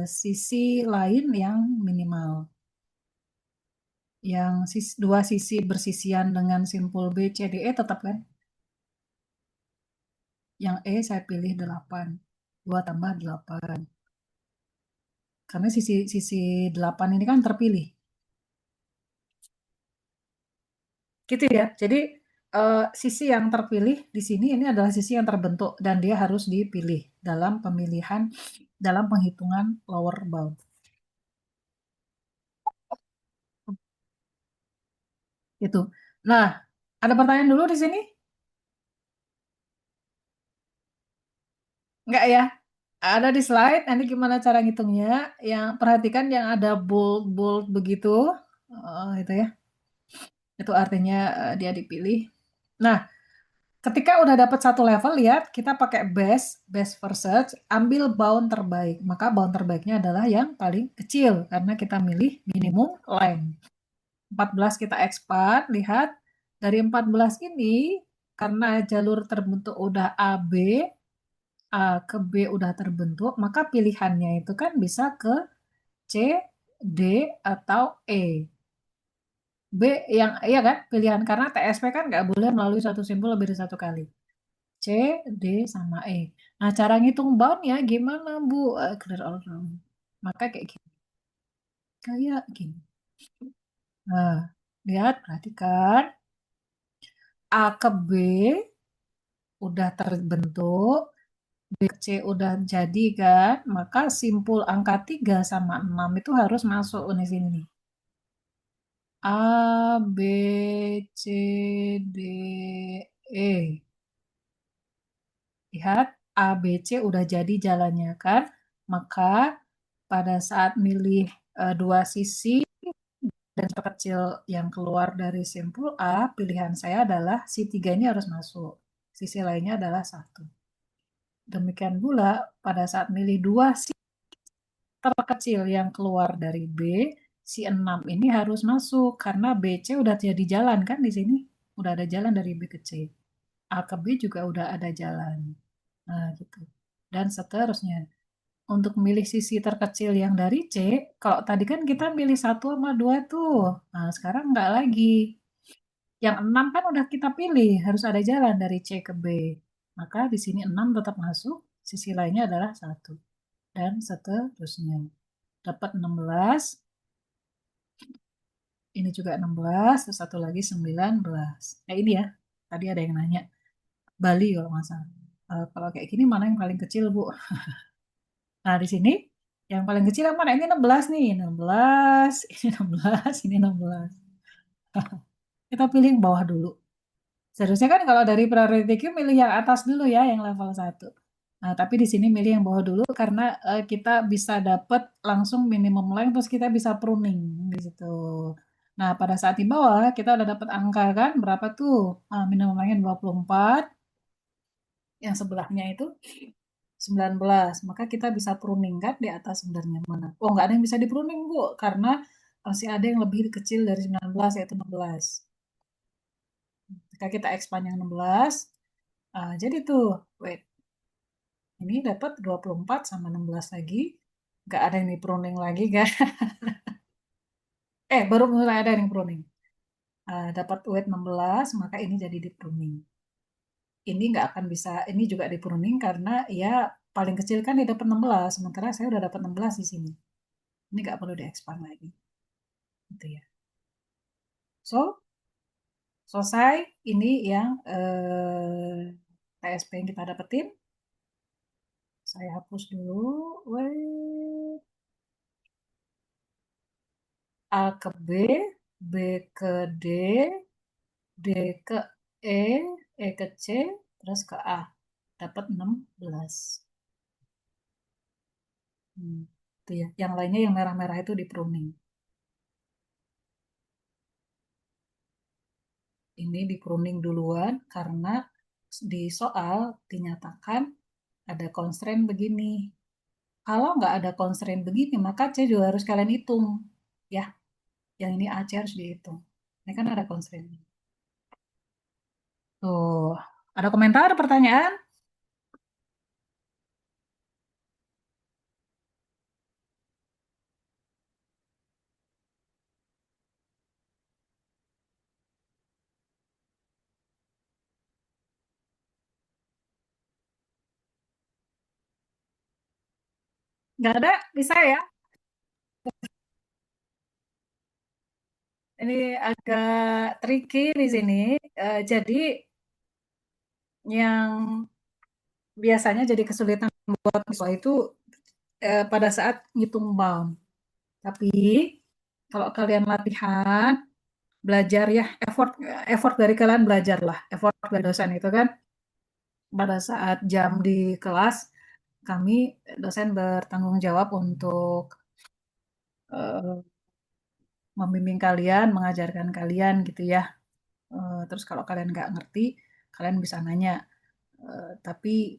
sisi lain yang minimal. Yang dua sisi bersisian dengan simpul B, C, D, E tetap kan? Yang E saya pilih 8. 2 tambah 8. Karena sisi 8 ini kan terpilih. Gitu ya. Jadi sisi yang terpilih di sini ini adalah sisi yang terbentuk dan dia harus dipilih dalam pemilihan dalam penghitungan lower bound. Itu. Nah, ada pertanyaan dulu di sini? Enggak ya? Ada di slide, nanti gimana cara ngitungnya. Yang perhatikan yang ada bold begitu, itu ya. Itu artinya dia dipilih. Nah, ketika udah dapat satu level, lihat kita pakai best first search, ambil bound terbaik. Maka bound terbaiknya adalah yang paling kecil karena kita milih minimum length. 14 kita expand, lihat dari 14 ini karena jalur terbentuk udah AB, A ke B udah terbentuk, maka pilihannya itu kan bisa ke C, D, atau E. B yang iya kan pilihan karena TSP kan nggak boleh melalui satu simpul lebih dari satu kali. C, D, sama E. Nah, cara ngitung boundnya gimana, Bu? Clear all round. Maka kayak gini. Kayak gini. Nah, lihat, perhatikan. A ke B udah terbentuk. B ke C udah jadi kan. Maka simpul angka 3 sama 6 itu harus masuk di sini nih. A, B, C, D, E. Lihat, A, B, C udah jadi jalannya kan. Maka pada saat milih dua sisi dan terkecil yang keluar dari simpul A, pilihan saya adalah si 3 ini harus masuk. Sisi lainnya adalah satu. Demikian pula pada saat milih dua sisi terkecil yang keluar dari B, si 6 ini harus masuk karena BC udah jadi jalan kan di sini. Udah ada jalan dari B ke C. A ke B juga udah ada jalan. Nah, gitu. Dan seterusnya. Untuk milih sisi terkecil yang dari C, kalau tadi kan kita milih satu sama dua tuh. Nah, sekarang enggak lagi. Yang 6 kan udah kita pilih, harus ada jalan dari C ke B. Maka di sini 6 tetap masuk, sisi lainnya adalah satu. Dan seterusnya. Dapat 16, ini juga 16, terus satu lagi 19. Ini ya, tadi ada yang nanya. Bali kalau nggak salah. Kalau kayak gini mana yang paling kecil, Bu? Nah, di sini yang paling kecil yang mana? Ini 16 nih, 16, ini 16, ini 16. Kita pilih yang bawah dulu. Seharusnya kan kalau dari priority queue milih yang atas dulu ya, yang level satu. Nah, tapi di sini milih yang bawah dulu karena kita bisa dapat langsung minimum length terus kita bisa pruning di situ. Nah, pada saat di bawah kita udah dapat angka kan berapa tuh? Minimum lengthnya 24, yang sebelahnya itu 19. Maka kita bisa pruning kan di atas sebenarnya mana. Oh, nggak ada yang bisa di pruning, Bu, karena masih ada yang lebih kecil dari 19 yaitu 16. Jika kita expand yang 16, jadi tuh, wait, ini dapat 24 sama 16 lagi. Nggak ada yang di pruning lagi kan. Baru mulai ada yang pruning. Dapat weight 16, maka ini jadi di pruning. Ini nggak akan bisa, ini juga di pruning karena ya paling kecil kan dia dapat 16, sementara saya udah dapat 16 di sini. Ini nggak perlu di-expand lagi. Gitu ya. So, selesai. Ini yang TSP yang kita dapetin. Saya hapus dulu. Wait. A ke B, B ke D, D ke E, E ke C, terus ke A. Dapat 16. Itu ya. Yang lainnya yang merah-merah itu di pruning. Ini di pruning duluan karena di soal dinyatakan ada constraint begini. Kalau nggak ada constraint begini, maka C juga harus kalian hitung. Ya, yang ini A, C harus dihitung. Ini kan ada constraint. Tuh, ada komentar, pertanyaan? Nggak ada, bisa ya. Ini agak tricky di sini. Jadi yang biasanya jadi kesulitan buat siswa itu pada saat ngitung bound. Tapi kalau kalian latihan, belajar ya, effort effort dari kalian belajar lah, effort dari dosen itu kan pada saat jam di kelas kami dosen bertanggung jawab untuk eh, membimbing kalian, mengajarkan kalian gitu ya. Terus kalau kalian nggak ngerti, kalian bisa nanya. Tapi